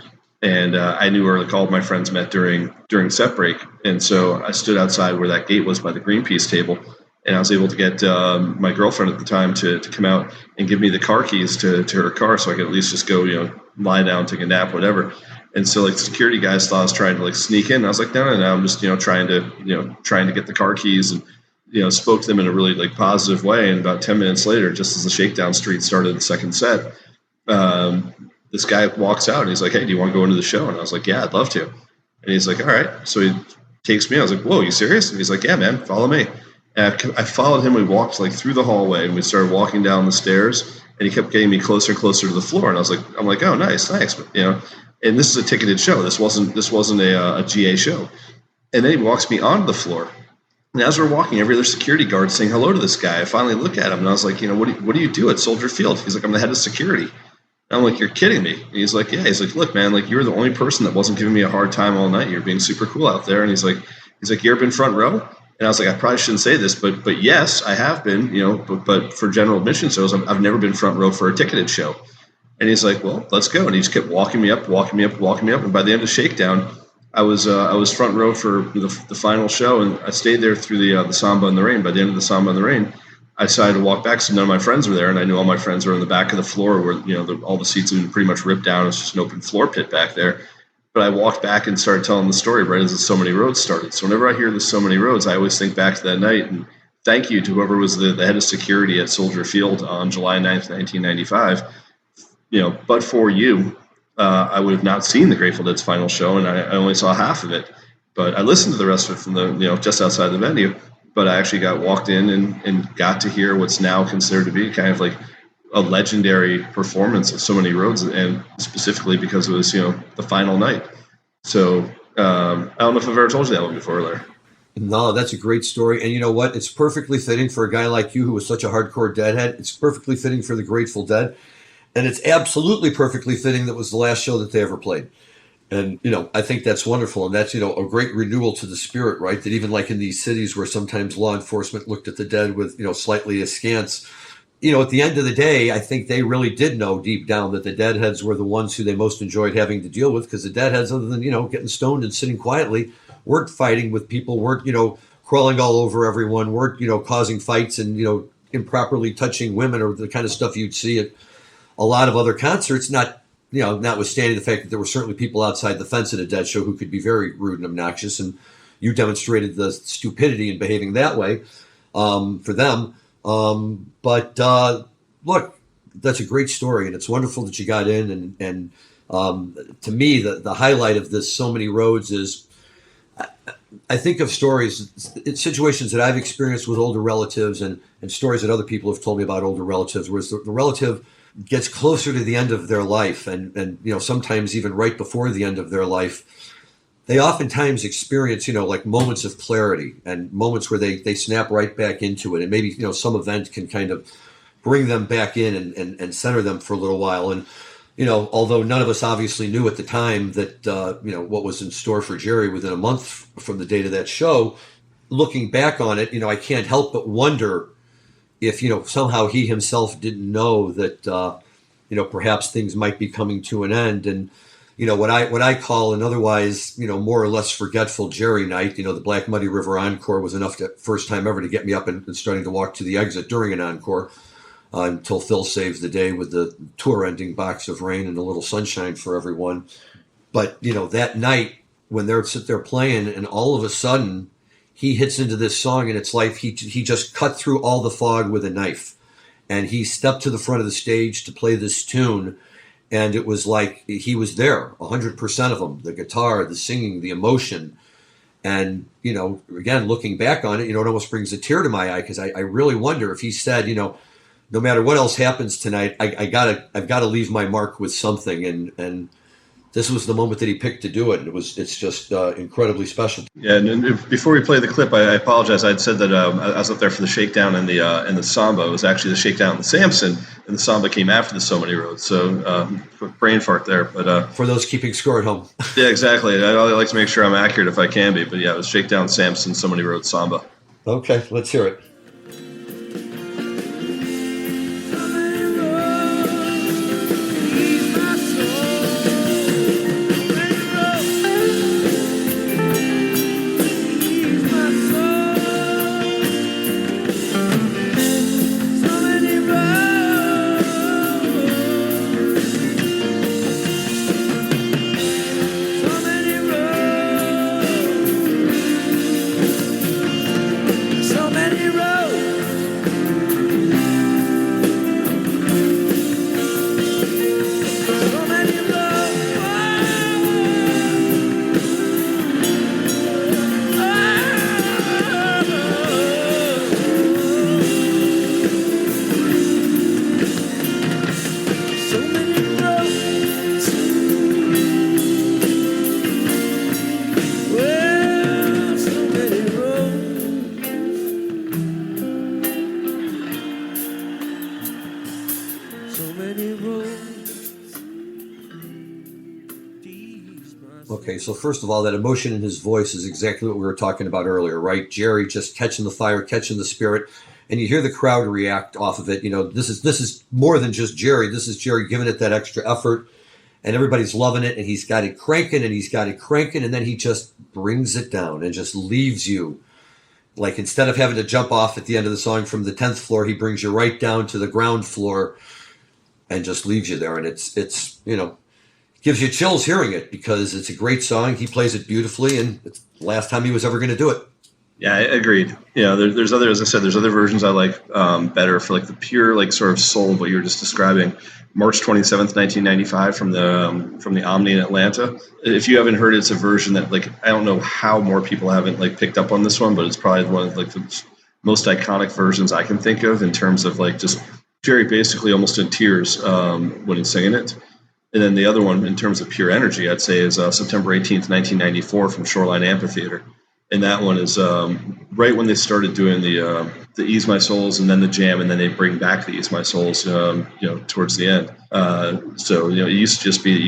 And I knew where all of my friends met during set break. And so I stood outside where that gate was by the Greenpeace table. And I was able to get my girlfriend at the time to come out and give me the car keys to her car, so I could at least just go, lie down, take a nap, whatever. And so the security guys thought I was trying to sneak in. And I was like, no, I'm just, trying to get the car keys, and, spoke to them in a really positive way. And about 10 minutes later, just as the Shakedown Street started the second set, this guy walks out and he's like, hey, do you want to go into the show? And I was like, yeah, I'd love to. And he's like, all right. So he takes me. I was like, whoa, you serious? And he's like, yeah, man, follow me. And I followed him. We walked through the hallway, and we started walking down the stairs, and he kept getting me closer and closer to the floor. And I'm like, oh, nice, thanks. And this is a ticketed show. This wasn't a GA show. And then he walks me onto the floor. And as we're walking, every other security guard saying hello to this guy. I finally look at him, and I was like, what do you do at Soldier Field? He's like, I'm the head of security. And I'm like, you're kidding me. And he's like, yeah. He's like, look, man, you were the only person that wasn't giving me a hard time all night. You're being super cool out there. And he's like, you ever been front row? And I was like, I probably shouldn't say this, but yes, I have been, but for general admission shows, I've never been front row for a ticketed show. And he's like, well, let's go. And he just kept walking me up. And by the end of Shakedown, I was front row for the final show, and I stayed there through the Samba in the Rain. By the end of the Samba in the Rain, I decided to walk back, so none of my friends were there, and I knew all my friends were in the back of the floor where all the seats had been pretty much ripped down. It's just an open floor pit back there. But I walked back and started telling the story right as the So Many Roads started. So whenever I hear the So Many Roads, I always think back to that night. And thank you to whoever was the head of security at Soldier Field on July 9th, 1995. But for you, I would have not seen the Grateful Dead's final show, and I only saw half of it. But I listened to the rest of it from the just outside the venue. But I actually got walked in and got to hear what's now considered to be kind of a legendary performance of So Many Roads, and specifically because it was the final night. So I don't know if I've ever told you that one before, Larry. No, that's a great story. And you know what? It's perfectly fitting for a guy like you who was such a hardcore Deadhead. It's perfectly fitting for the Grateful Dead. And it's absolutely perfectly fitting that was the last show that they ever played. And, I think that's wonderful. And that's, a great renewal to the spirit, right? That even in these cities where sometimes law enforcement looked at the dead with, slightly askance, at the end of the day, I think they really did know deep down that the Deadheads were the ones who they most enjoyed having to deal with, because the Deadheads, other than, getting stoned and sitting quietly, weren't fighting with people, weren't, crawling all over everyone, weren't, causing fights and, improperly touching women, or the kind of stuff you'd see at a lot of other concerts, notwithstanding the fact that there were certainly people outside the fence at a Dead show who could be very rude and obnoxious, and you demonstrated the stupidity in behaving that way for them. But look, that's a great story, and it's wonderful that you got in. And to me, the highlight of this So Many Roads is, I think of stories, situations that I've experienced with older relatives, and stories that other people have told me about older relatives, whereas the relative gets closer to the end of their life, and sometimes even right before the end of their life, they oftentimes experience, moments of clarity and moments where they snap right back into it. And maybe, some event can kind of bring them back in and center them for a little while. And, although none of us obviously knew at the time that, what was in store for Jerry within a month from the date of that show, looking back on it, I can't help but wonder if, somehow he himself didn't know that, perhaps things might be coming to an end. And, what I call an otherwise, more or less forgetful Jerry night, the Black Muddy River Encore was enough first time ever to get me up and starting to walk to the exit during an encore until Phil saves the day with the tour ending Box of Rain and a little sunshine for everyone. But, that night when they're sit there playing, and all of a sudden he hits into this song, and it's like he just cut through all the fog with a knife, and he stepped to the front of the stage to play this tune. And it was like he was there, 100% of them, the guitar, the singing, the emotion. And, again, looking back on it, it almost brings a tear to my eye, because I really wonder if he said, no matter what else happens tonight, I've got to leave my mark with something. And this was the moment that he picked to do it. And it's just incredibly special. Yeah, and before we play the clip, I apologize. I'd said that I was up there for the Shakedown and the Samba. It was actually the Shakedown and the Samson. and the samba came after the So Many Roads. So quick brain fart there. But For those keeping score at home. yeah, exactly. I like to make sure I'm accurate if I can be. But yeah, it was Shakedown Samson, So Many Roads samba. Okay, let's hear it. Okay, so first of all, that emotion in his voice is exactly what we were talking about earlier, right? Jerry just catching the fire, catching the spirit, and you hear the crowd react off of it. You know, this is more than just Jerry. This is Jerry giving it that extra effort, and everybody's loving it, and he's got it cranking, and he's got it cranking, and then he just brings it down and just leaves you. Like, instead of having to jump off at the end of the song from the 10th floor, he brings you right down to the ground floor and just leaves you there. And it's you know, gives you chills hearing it because it's a great song. He plays it beautifully, and it's the last time he was ever going to do it. Yeah, I agreed. You know, there's other, as I said, there's other versions I like better for like the pure like sort of soul of what you were just describing. March 27th, 1995, from the Omni in Atlanta. If you haven't heard it, it's a version that like I don't know how more people haven't like picked up on this one, but it's probably one of like the most iconic versions I can think of in terms of like just Jerry basically almost in tears when he's singing it. And then the other one, in terms of pure energy, I'd say is September 18th, 1994, from Shoreline Amphitheater. And that one is right when they started doing the Ease My Souls and then the jam, and then they bring back the Ease My Souls, towards the end. So it used to just be that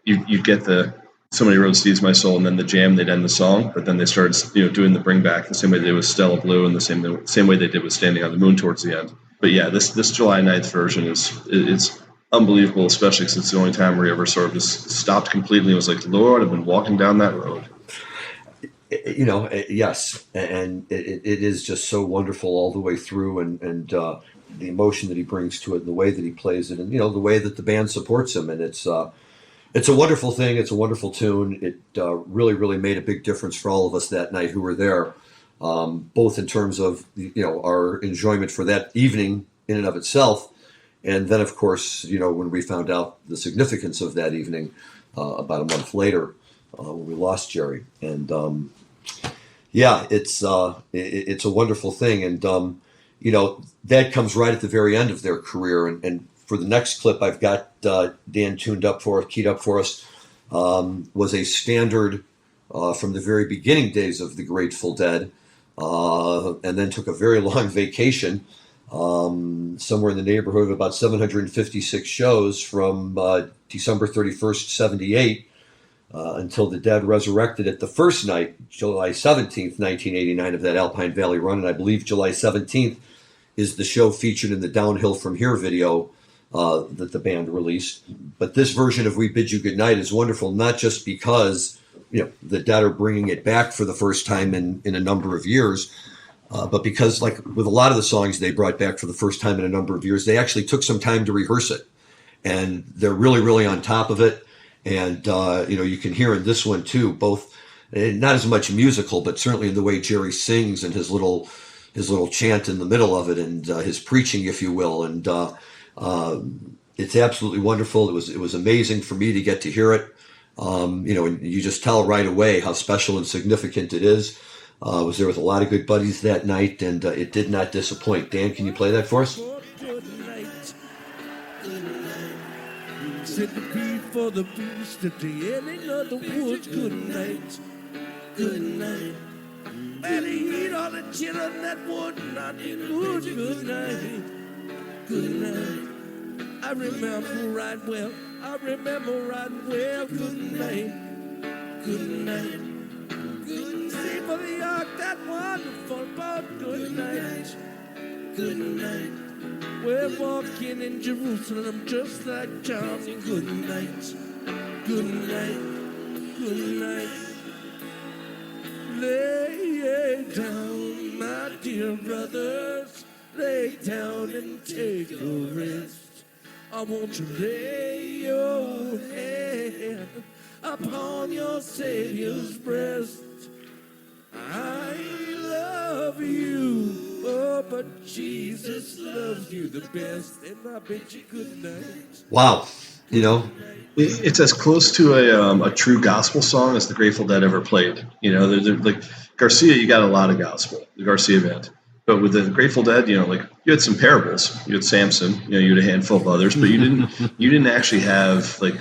you get the So Many Roads to Ease My Soul, and then the jam, they'd end the song. But then they started doing the bring back the same way they did with Stella Blue, and the same way they did with Standing on the Moon towards the end. But yeah, this July 9th version it's unbelievable, especially since it's the only time where he ever sort of just stopped completely and was like, Lord, I've been walking down that road. Yes, and it is just so wonderful all the way through, and the emotion that he brings to it, and the way that he plays it, and the way that the band supports him, and it's a wonderful thing. It's a wonderful tune. It really, really made a big difference for all of us that night who were there, both in terms of our enjoyment for that evening in and of itself, and then of course when we found out the significance of that evening about a month later when we lost Jerry, and it's a wonderful thing, and that comes right at the very end of their career, and for the next clip I've got Dan keyed up for us, was a standard from the very beginning days of the Grateful Dead, and then took a very long vacation, somewhere in the neighborhood of about 756 shows from December 31st, 78, until the Dead resurrected it the first night, July 17th, 1989, of that Alpine Valley run. And I believe July 17th is the show featured in the Downhill From Here video that the band released. But this version of We Bid You Goodnight is wonderful, not just because the Dead are bringing it back for the first time in a number of years, but because, like with a lot of the songs they brought back for the first time in a number of years, they actually took some time to rehearse it. And they're really, really on top of it. And, you can hear in this one, too, both not as much musical, but certainly in the way Jerry sings and his little chant in the middle of it, and his preaching, if you will. And it's absolutely wonderful. It was amazing for me to get to hear it. And you just tell right away how special and significant it is. I was there with a lot of good buddies that night, and it did not disappoint. Dan, can you play that for us? Set the beat for the beast at the ending of the woods. Good night, good night. Better eat all the children that would not eat wood. Good night, good night. I remember right well, good night, good night. Good night for the ark, that wonderful boat, good night, good night. We're walking in Jerusalem just like John, good night, good night, good night. Lay down, my dear brothers, lay down and take a rest. I want to lay your head upon your Savior's breast. I love you, oh, but Jesus loves you the best, and I bid you good night. Wow. You know, It's as close to a true gospel song as the Grateful Dead ever played. You know, like Garcia, you got a lot of gospel, the Garcia band. But with the Grateful Dead, you know, like you had some parables. You had Samson, you know, you had a handful of others, but you didn't actually have like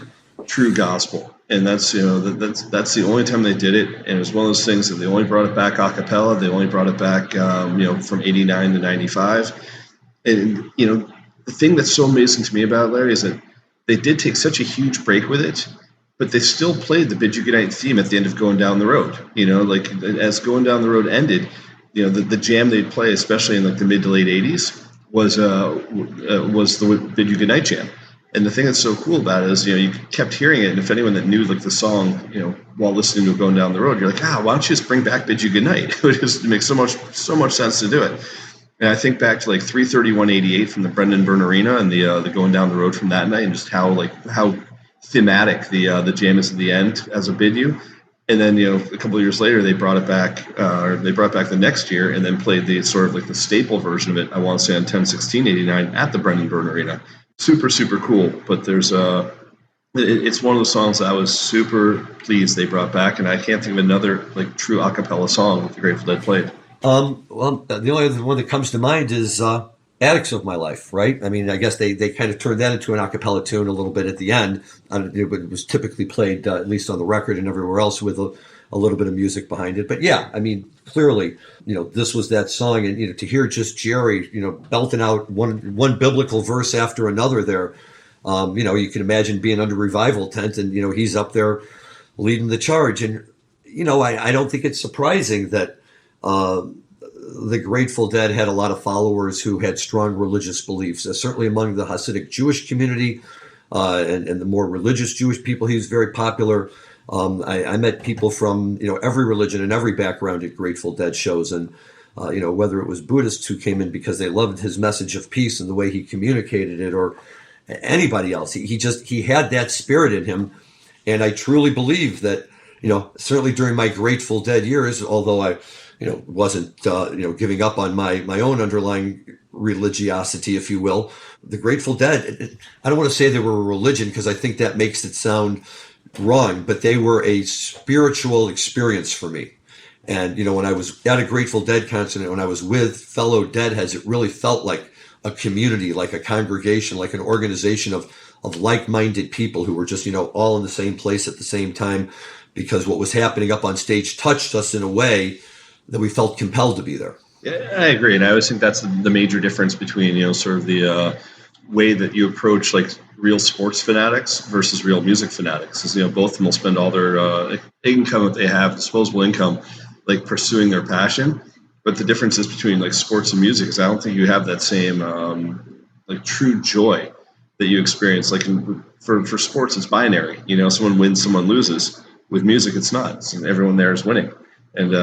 true gospel. And that's, you know, that's the only time they did it. And it was one of those things that they only brought it back a cappella. They only brought it back, you know, from 89 to 95. And, you know, the thing that's so amazing to me about it, Larry, is that they did take such a huge break with it, but they still played the Bid You Goodnight theme at the end of Going Down the Road. You know, like as Going Down the Road ended, you know, the jam they'd play, especially in like the mid to late 80s, was the Bid You Goodnight jam. And the thing that's so cool about it is, you know, you kept hearing it, and if anyone that knew like the song, you know, while listening to it Going Down the Road, you're like, why don't you just bring back Bid You Goodnight? It would just make so much sense to do it. And I think back to like 3/31/88 from the Brendan Byrne Arena and the Going Down the Road from that night, and just how thematic the jam is at the end as a bid you. And then, you know, a couple of years later, they brought it back, the next year, and then played the sort of like the staple version of it, I want to say on 10/16/89 at the Brendan Byrne Arena. Super, super cool. But there's it's one of those songs that I was super pleased they brought back, and I can't think of another like true a cappella song that the Grateful Dead played. Well, the only other one that comes to mind is Addicts of My Life, right? I mean, I guess they kind of turned that into an a cappella tune a little bit at the end. It was typically played, at least on the record and everywhere else, with a little bit of music behind it. But yeah, I mean, clearly, you know, this was that song. And, you know, to hear just Jerry, you know, belting out one biblical verse after another there, you know, you can imagine being under revival tent and, you know, he's up there leading the charge. And, you know, I don't think it's surprising that the Grateful Dead had a lot of followers who had strong religious beliefs. Certainly among the Hasidic Jewish community and the more religious Jewish people, he was very popular. I met people from, you know, every religion and every background at Grateful Dead shows. And, you know, whether it was Buddhists who came in because they loved his message of peace and the way he communicated it, or anybody else, he had that spirit in him. And I truly believe that, you know, certainly during my Grateful Dead years, although I, you know, wasn't, you know, giving up on my own underlying religiosity, if you will, the Grateful Dead, I don't want to say they were a religion because I think that makes it sound wrong, but they were a spiritual experience for me. And, you know, when I was at a Grateful Dead concert, and when I was with fellow Deadheads, it really felt like a community, like a congregation, like an organization of like-minded people who were just, you know, all in the same place at the same time, because what was happening up on stage touched us in a way that we felt compelled to be there. Yeah, I agree. And I always think that's the major difference between, you know, sort of the way that you approach like real sports fanatics versus real music fanatics. Is, you know, both of them will spend all their income that they have, disposable income, like pursuing their passion. But the difference is between like sports and music is I don't think you have that same like true joy that you experience. Like for sports, it's binary. You know, someone wins, someone loses. With music, it's not. Everyone there is winning. And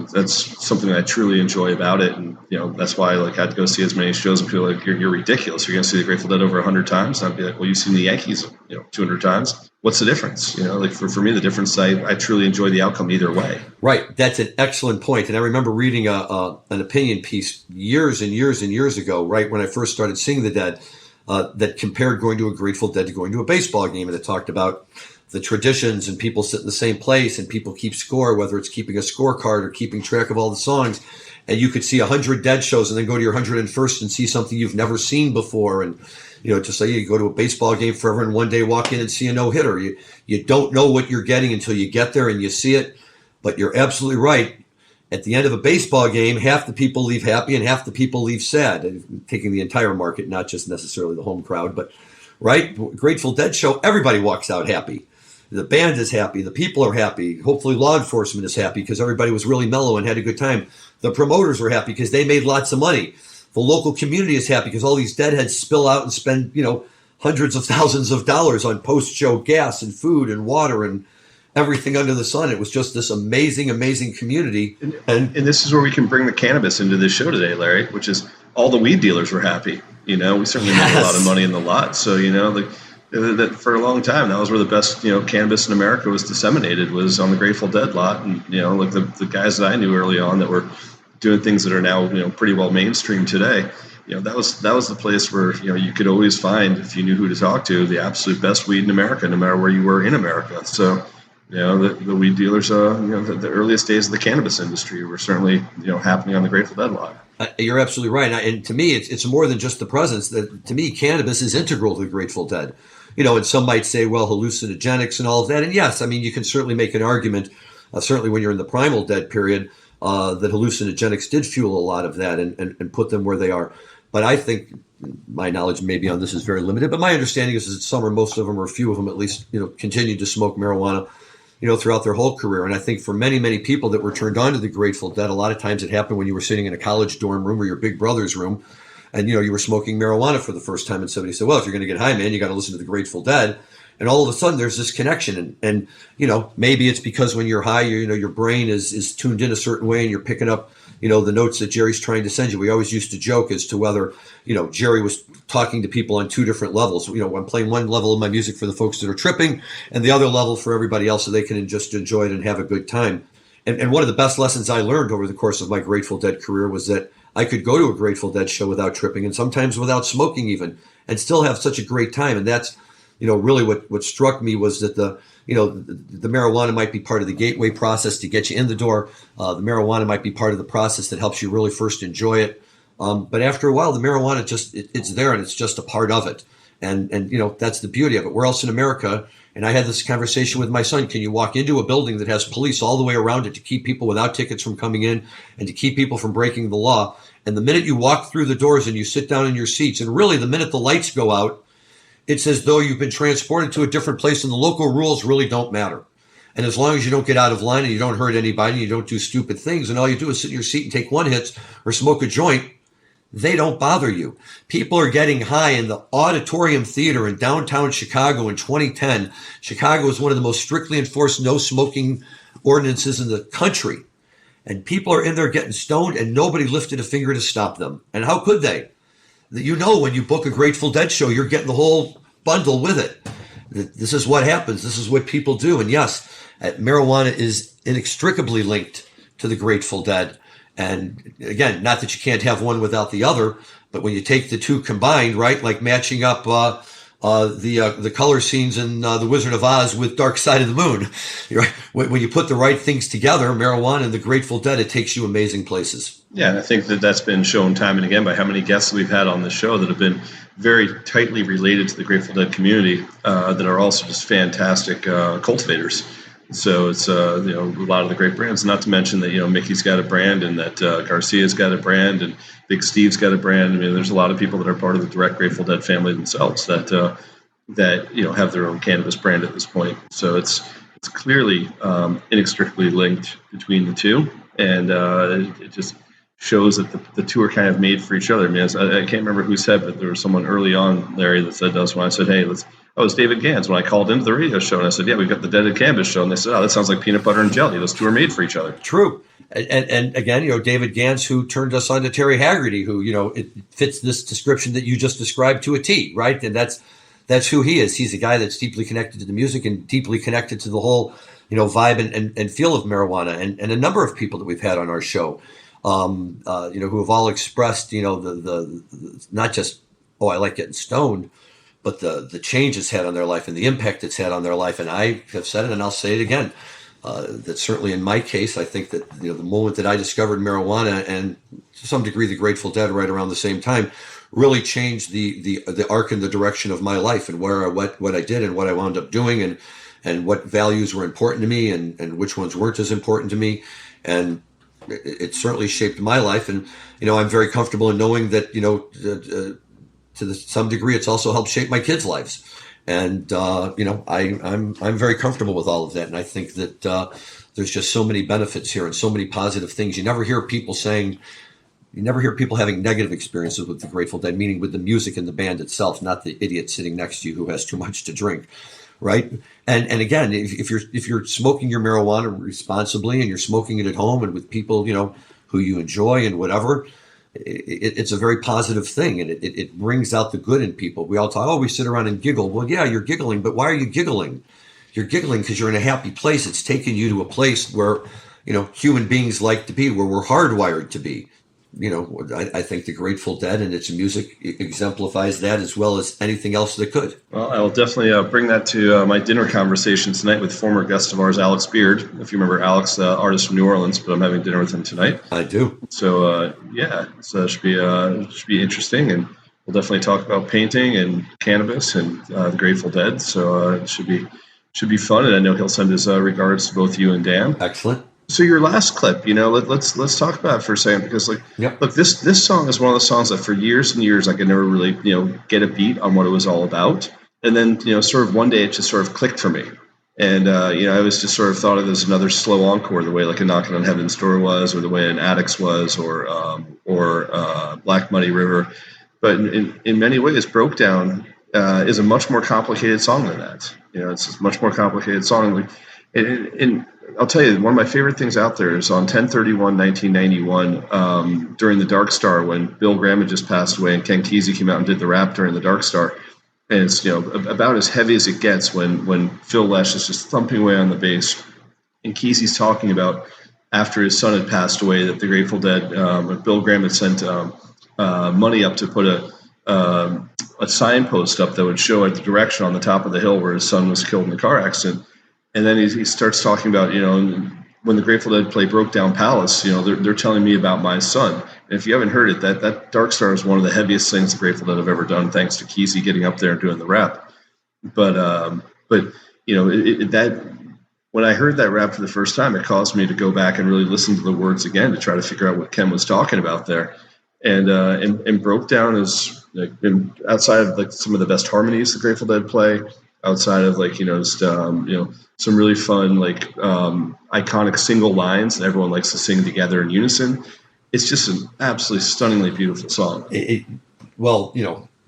that's something I truly enjoy about it. And, you know, that's why I had to go see as many shows and people are like, you're ridiculous. You're going to see the Grateful Dead over 100 times. And I'd be like, well, you've seen the Yankees, you know, 200 times. What's the difference? You know, like for me, the difference, I truly enjoy the outcome either way. Right. That's an excellent point. And I remember reading an opinion piece years and years and years ago, right when I first started seeing the Dead, that compared going to a Grateful Dead to going to a baseball game. And it talked about the traditions and people sit in the same place and people keep score, whether it's keeping a scorecard or keeping track of all the songs. And you could see 100 Dead shows and then go to your 101st and see something you've never seen before. And, you know, just say you go to a baseball game forever and one day walk in and see a no-hitter. You don't know what you're getting until you get there and you see it. But you're absolutely right. At the end of a baseball game, half the people leave happy and half the people leave sad, taking the entire market, not just necessarily the home crowd. But, right, Grateful Dead show, everybody walks out happy. The band is happy. The people are happy. Hopefully law enforcement is happy because everybody was really mellow and had a good time. The promoters were happy because they made lots of money. The local community is happy because all these deadheads spill out and spend, hundreds of thousands of dollars on post-show gas and food and water and everything under the sun. It was just this amazing, amazing community. And this is where we can bring the cannabis into this show today, Larry, which is all the weed dealers were happy. We certainly made a lot of money in the lot. So, that for a long time, that was where the best, cannabis in America was disseminated, was on the Grateful Dead lot. And, like the guys that I knew early on that were doing things that are now, pretty well mainstream today. That was the place where, you could always find, if you knew who to talk to, the absolute best weed in America, no matter where you were in America. So, the weed dealers, the earliest days of the cannabis industry were certainly, happening on the Grateful Dead lot. You're absolutely right. And to me, it's more than just the presence. To me, cannabis is integral to the Grateful Dead. And some might say, well, hallucinogenics and all of that. And yes, I mean, you can certainly make an argument, certainly when you're in the Primal Dead period, that hallucinogenics did fuel a lot of that and put them where they are. But I think my knowledge maybe on this is very limited. But my understanding is that some or most of them, or a few of them at least, continued to smoke marijuana, throughout their whole career. And I think for many, many people that were turned on to the Grateful Dead, a lot of times it happened when you were sitting in a college dorm room or your big brother's room, and you were smoking marijuana for the first time, and somebody said, well, if you're going to get high, man, you got to listen to the Grateful Dead. And all of a sudden there's this connection. And maybe it's because when you're high, your brain is tuned in a certain way and you're picking up, the notes that Jerry's trying to send you. We always used to joke as to whether, Jerry was talking to people on two different levels. I'm playing one level of my music for the folks that are tripping and the other level for everybody else so they can just enjoy it and have a good time. And one of the best lessons I learned over the course of my Grateful Dead career was that I could go to a Grateful Dead show without tripping and sometimes without smoking even and still have such a great time. And that's, really what struck me was that the marijuana might be part of the gateway process to get you in the door. The marijuana might be part of the process that helps you really first enjoy it. But after a while, the marijuana it's there and it's just a part of it. And that's the beauty of it. Where else in America? And I had this conversation with my son. Can you walk into a building that has police all the way around it to keep people without tickets from coming in and to keep people from breaking the law? And the minute you walk through the doors and you sit down in your seats, and really the minute the lights go out, it's as though you've been transported to a different place and the local rules really don't matter. And as long as you don't get out of line and you don't hurt anybody and you don't do stupid things and all you do is sit in your seat and take one hit or smoke a joint, they don't bother you. People are getting high in the Auditorium Theater in downtown Chicago in 2010. Chicago is one of the most strictly enforced no smoking ordinances in the country. And people are in there getting stoned and nobody lifted a finger to stop them. And how could they? When you book a Grateful Dead show, you're getting the whole bundle with it. This is what happens. This is what people do. And yes, marijuana is inextricably linked to the Grateful Dead. And again, not that you can't have one without the other, but when you take the two combined, right, like matching up the color scenes in The Wizard of Oz with Dark Side of the Moon, right? When you put the right things together, marijuana and the Grateful Dead, it takes you amazing places. Yeah, and I think that's been shown time and again by how many guests we've had on the show that have been very tightly related to the Grateful Dead community that are also just fantastic cultivators. So it's a lot of the great brands. Not to mention that Mickey's got a brand and that Garcia's got a brand and Big Steve's got a brand. I mean, there's a lot of people that are part of the direct Grateful Dead family themselves that have their own cannabis brand at this point. So it's clearly inextricably linked between the two, and it just shows that the two are kind of made for each other. I mean, I can't remember who said, but there was someone early on, Larry, that said to us when I said, hey, it's David Gans. When I called into the radio show and I said, yeah, we've got the Dead Cannabis show. And they said, oh, that sounds like peanut butter and jelly. Those two are made for each other. True. And again, David Gans, who turned us on to Terry Haggerty, who, it fits this description that you just described to a T, right? And that's who he is. He's a guy that's deeply connected to the music and deeply connected to the whole, vibe and feel of marijuana. And a number of people that we've had on our show, who have all expressed, the not just, oh, I like getting stoned, but the change it's had on their life and the impact it's had on their life. And I have said it and I'll say it again, that certainly in my case, I think that, the moment that I discovered marijuana and to some degree the Grateful Dead right around the same time really changed the arc and the direction of my life and what I did and what I wound up doing and what values were important to me and which ones weren't as important to me. And it certainly shaped my life. And, I'm very comfortable in knowing that, some degree, it's also helped shape my kids' lives. And, I'm very comfortable with all of that. And I think that there's just so many benefits here and so many positive things. You never hear people having negative experiences with the Grateful Dead, meaning with the music and the band itself, not the idiot sitting next to you who has too much to drink. Right. And again, if you're smoking your marijuana responsibly and you're smoking it at home and with people, who you enjoy and whatever, it's a very positive thing. And it brings out the good in people. We all talk, we sit around and giggle. Well, yeah, you're giggling, but why are you giggling? You're giggling because you're in a happy place. It's taken you to a place where, human beings like to be, where we're hardwired to be. I think the Grateful Dead and its music exemplifies that as well as anything else that could. Well, I will definitely bring that to my dinner conversation tonight with former guest of ours, Alex Beard. If you remember Alex, artist from New Orleans, but I'm having dinner with him tonight. I do. So, so it should be interesting, and we'll definitely talk about painting and cannabis and the Grateful Dead. So it should be fun, and I know he'll send his regards to both you and Dan. Excellent. So your last clip, let's talk about it for a second, because look, this song is one of the songs that for years and years I could never really, get a beat on what it was all about. And then, sort of one day it just sort of clicked for me. And, I was just sort of thought of it as another slow encore, the way like a Knockin' on Heaven's Door was, or the way an Addicts was, or Black Muddy River. But in many ways, Broke Down is a much more complicated song than that. It's a much more complicated song. And I'll tell you, one of my favorite things out there is on 10/31/1991, during the Dark Star, when Bill Graham had just passed away and Ken Kesey came out and did the rap during the Dark Star. And it's, about as heavy as it gets when Phil Lesh is just thumping away on the bass. And Kesey's talking about after his son had passed away that the Grateful Dead, Bill Graham had sent money up to put a signpost up that would show the direction on the top of the hill where his son was killed in the car accident. And then he starts talking about, when the Grateful Dead play Broke Down Palace, they're telling me about my son. And if you haven't heard it, that Dark Star is one of the heaviest things the Grateful Dead have ever done, thanks to Kesey getting up there and doing the rap. But when I heard that rap for the first time, it caused me to go back and really listen to the words again to try to figure out what Ken was talking about there. And Broke Down is outside of some of the best harmonies the Grateful Dead play, outside of some really fun iconic single lines that everyone likes to sing together in unison. It's just an absolutely stunningly beautiful song.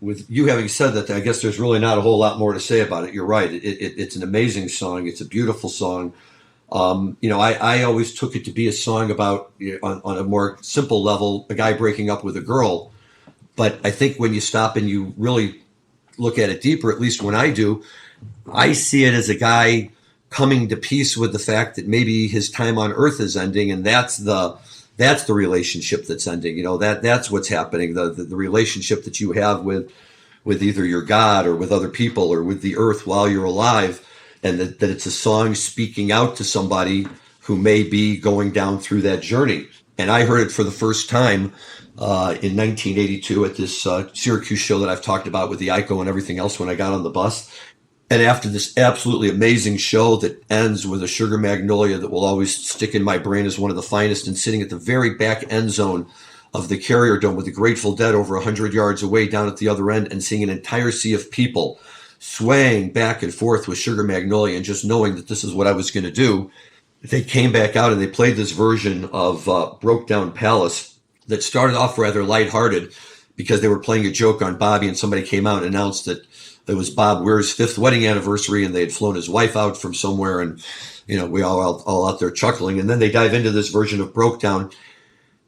With you having said that, I guess there's really not a whole lot more to say about it. You're right. It's an amazing song. It's a beautiful song. I always took it to be a song about, on a more simple level, a guy breaking up with a girl. But I think when you stop and you really look at it deeper, at least when I do, I see it as a guy coming to peace with the fact that maybe his time on Earth is ending, and that's the relationship that's ending. That's what's happening. The relationship that you have with either your God or with other people or with the Earth while you're alive, and that it's a song speaking out to somebody who may be going down through that journey. And I heard it for the first time in 1982 at this Syracuse show that I've talked about with the Ico and everything else when I got on the bus. And after this absolutely amazing show that ends with a Sugar Magnolia that will always stick in my brain as one of the finest, and sitting at the very back end zone of the Carrier Dome with the Grateful Dead over 100 yards away down at the other end, and seeing an entire sea of people swaying back and forth with Sugar Magnolia, and just knowing that this is what I was going to do. They came back out and they played this version of Broke Down Palace that started off rather lighthearted because they were playing a joke on Bobby, and somebody came out and announced that it was Bob Weir's 5th wedding anniversary, and they had flown his wife out from somewhere, and we all out there chuckling. And then they dive into this version of Broke Down,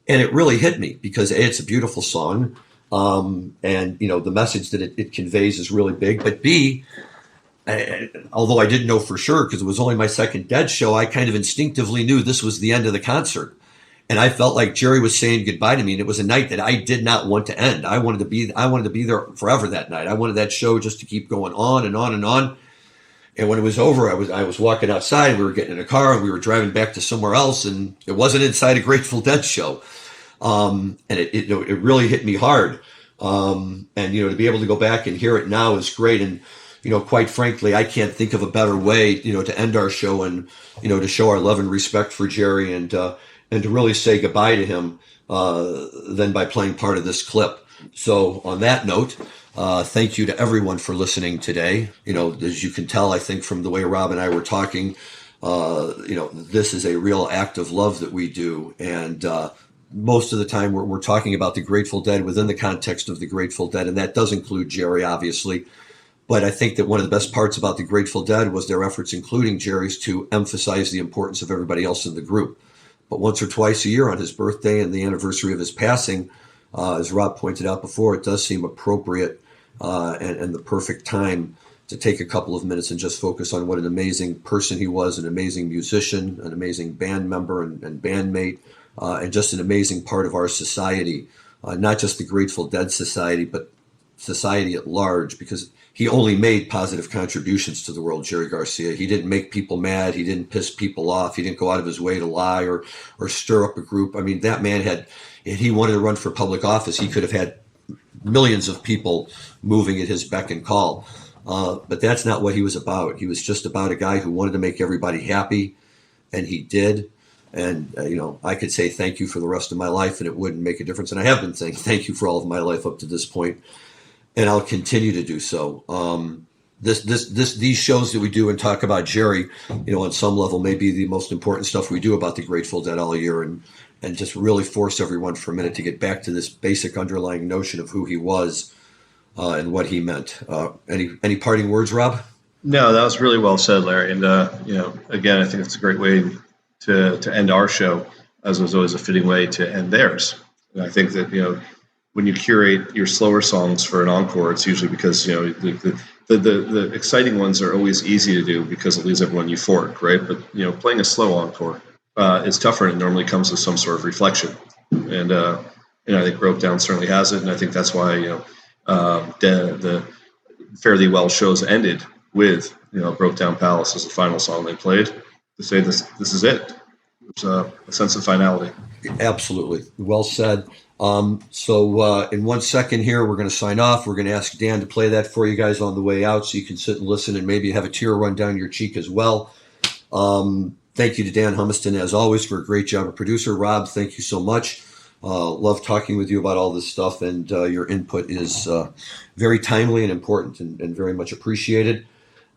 and it really hit me because A, it's a beautiful song, and the message that it conveys is really big. But B, although I didn't know for sure because it was only my second Dead show, I kind of instinctively knew this was the end of the concert. And I felt like Jerry was saying goodbye to me, and it was a night that I did not want to end. I wanted to be there forever that night. I wanted that show just to keep going on and on and on. And when it was over, I was walking outside. We were getting in a car, and we were driving back to somewhere else, and it wasn't inside a Grateful Dead show. And it really hit me hard. And to be able to go back and hear it now is great. And quite frankly, I can't think of a better way to end our show and to show our love and respect for Jerry and and to really say goodbye to him than by playing part of this clip. So on that note, thank you to everyone for listening today. As you can tell, I think from the way Rob and I were talking, this is a real act of love that we do. And most of the time we're talking about the Grateful Dead within the context of the Grateful Dead. And that does include Jerry, obviously. But I think that one of the best parts about the Grateful Dead was their efforts, including Jerry's, to emphasize the importance of everybody else in the group. But once or twice a year on his birthday and the anniversary of his passing, as Rob pointed out before, it does seem appropriate and the perfect time to take a couple of minutes and just focus on what an amazing person he was, an amazing musician, an amazing band member and bandmate, and just an amazing part of our society, not just the Grateful Dead society, but society at large, because he only made positive contributions to the world, Jerry Garcia. He didn't make people mad. He didn't piss people off. He didn't go out of his way to lie or stir up a group. I mean, that man if he wanted to run for public office, he could have had millions of people moving at his beck and call. But that's not what he was about. He was just about a guy who wanted to make everybody happy, and he did. And, I could say thank you for the rest of my life, and it wouldn't make a difference. And I have been saying thank you for all of my life up to this point, and I'll continue to do so. These shows that we do and talk about Jerry, on some level may be the most important stuff we do about the Grateful Dead all year, and just really force everyone for a minute to get back to this basic underlying notion of who he was and what he meant. Any parting words, Rob? No, that was really well said, Larry. And again, I think it's a great way to end our show, as was always a fitting way to end theirs. And I think that when you curate your slower songs for an encore, it's usually because the exciting ones are always easy to do because it leaves everyone euphoric, right? But playing a slow encore is tougher, and it normally comes with some sort of reflection. And I think Broke Down certainly has it, and I think that's why the Fairly Well shows ended with Broke Down Palace as the final song they played to say this is it. There's a sense of finality. Absolutely. Well said. So in 1 second here, we're going to sign off. We're going to ask Dan to play that for you guys on the way out so you can sit and listen and maybe have a tear run down your cheek as well. Thank you to Dan Humiston, as always, for a great job of producer. Rob, thank you so much. Love talking with you about all this stuff, and your input is very timely and important and very much appreciated.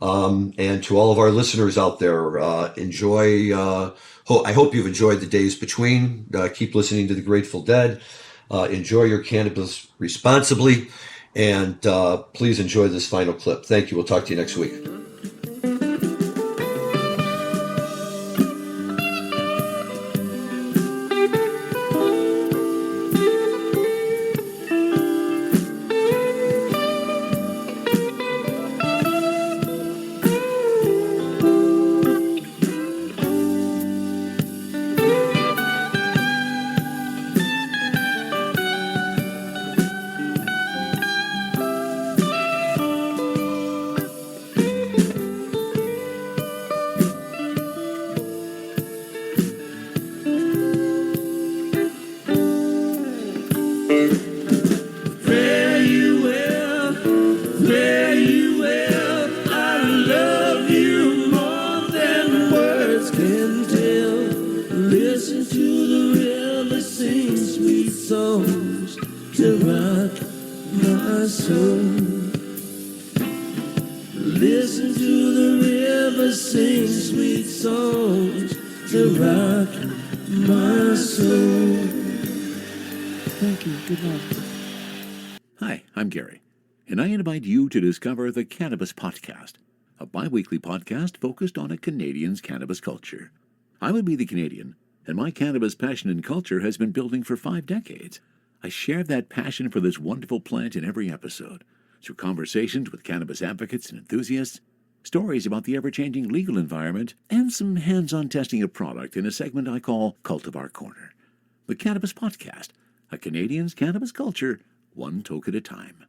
And to all of our listeners out there, enjoy. I hope you've enjoyed the days between. Keep listening to the Grateful Dead. Enjoy your cannabis responsibly, and please enjoy this final clip. Thank you. We'll talk to you next week. Listen to the river sing sweet songs to rock my soul. Thank you. Good night. Hi, I'm Gary, and I invite you to discover the Cannabis Podcast, a bi-weekly podcast focused on a Canadian's cannabis culture. I would be the Canadian, and my cannabis passion and culture has been building for 5 decades. I share that passion for this wonderful plant in every episode, through conversations with cannabis advocates and enthusiasts, stories about the ever-changing legal environment, and some hands-on testing of product in a segment I call Cultivar Corner. The Cannabis Podcast, a Canadian's cannabis culture, one toke at a time.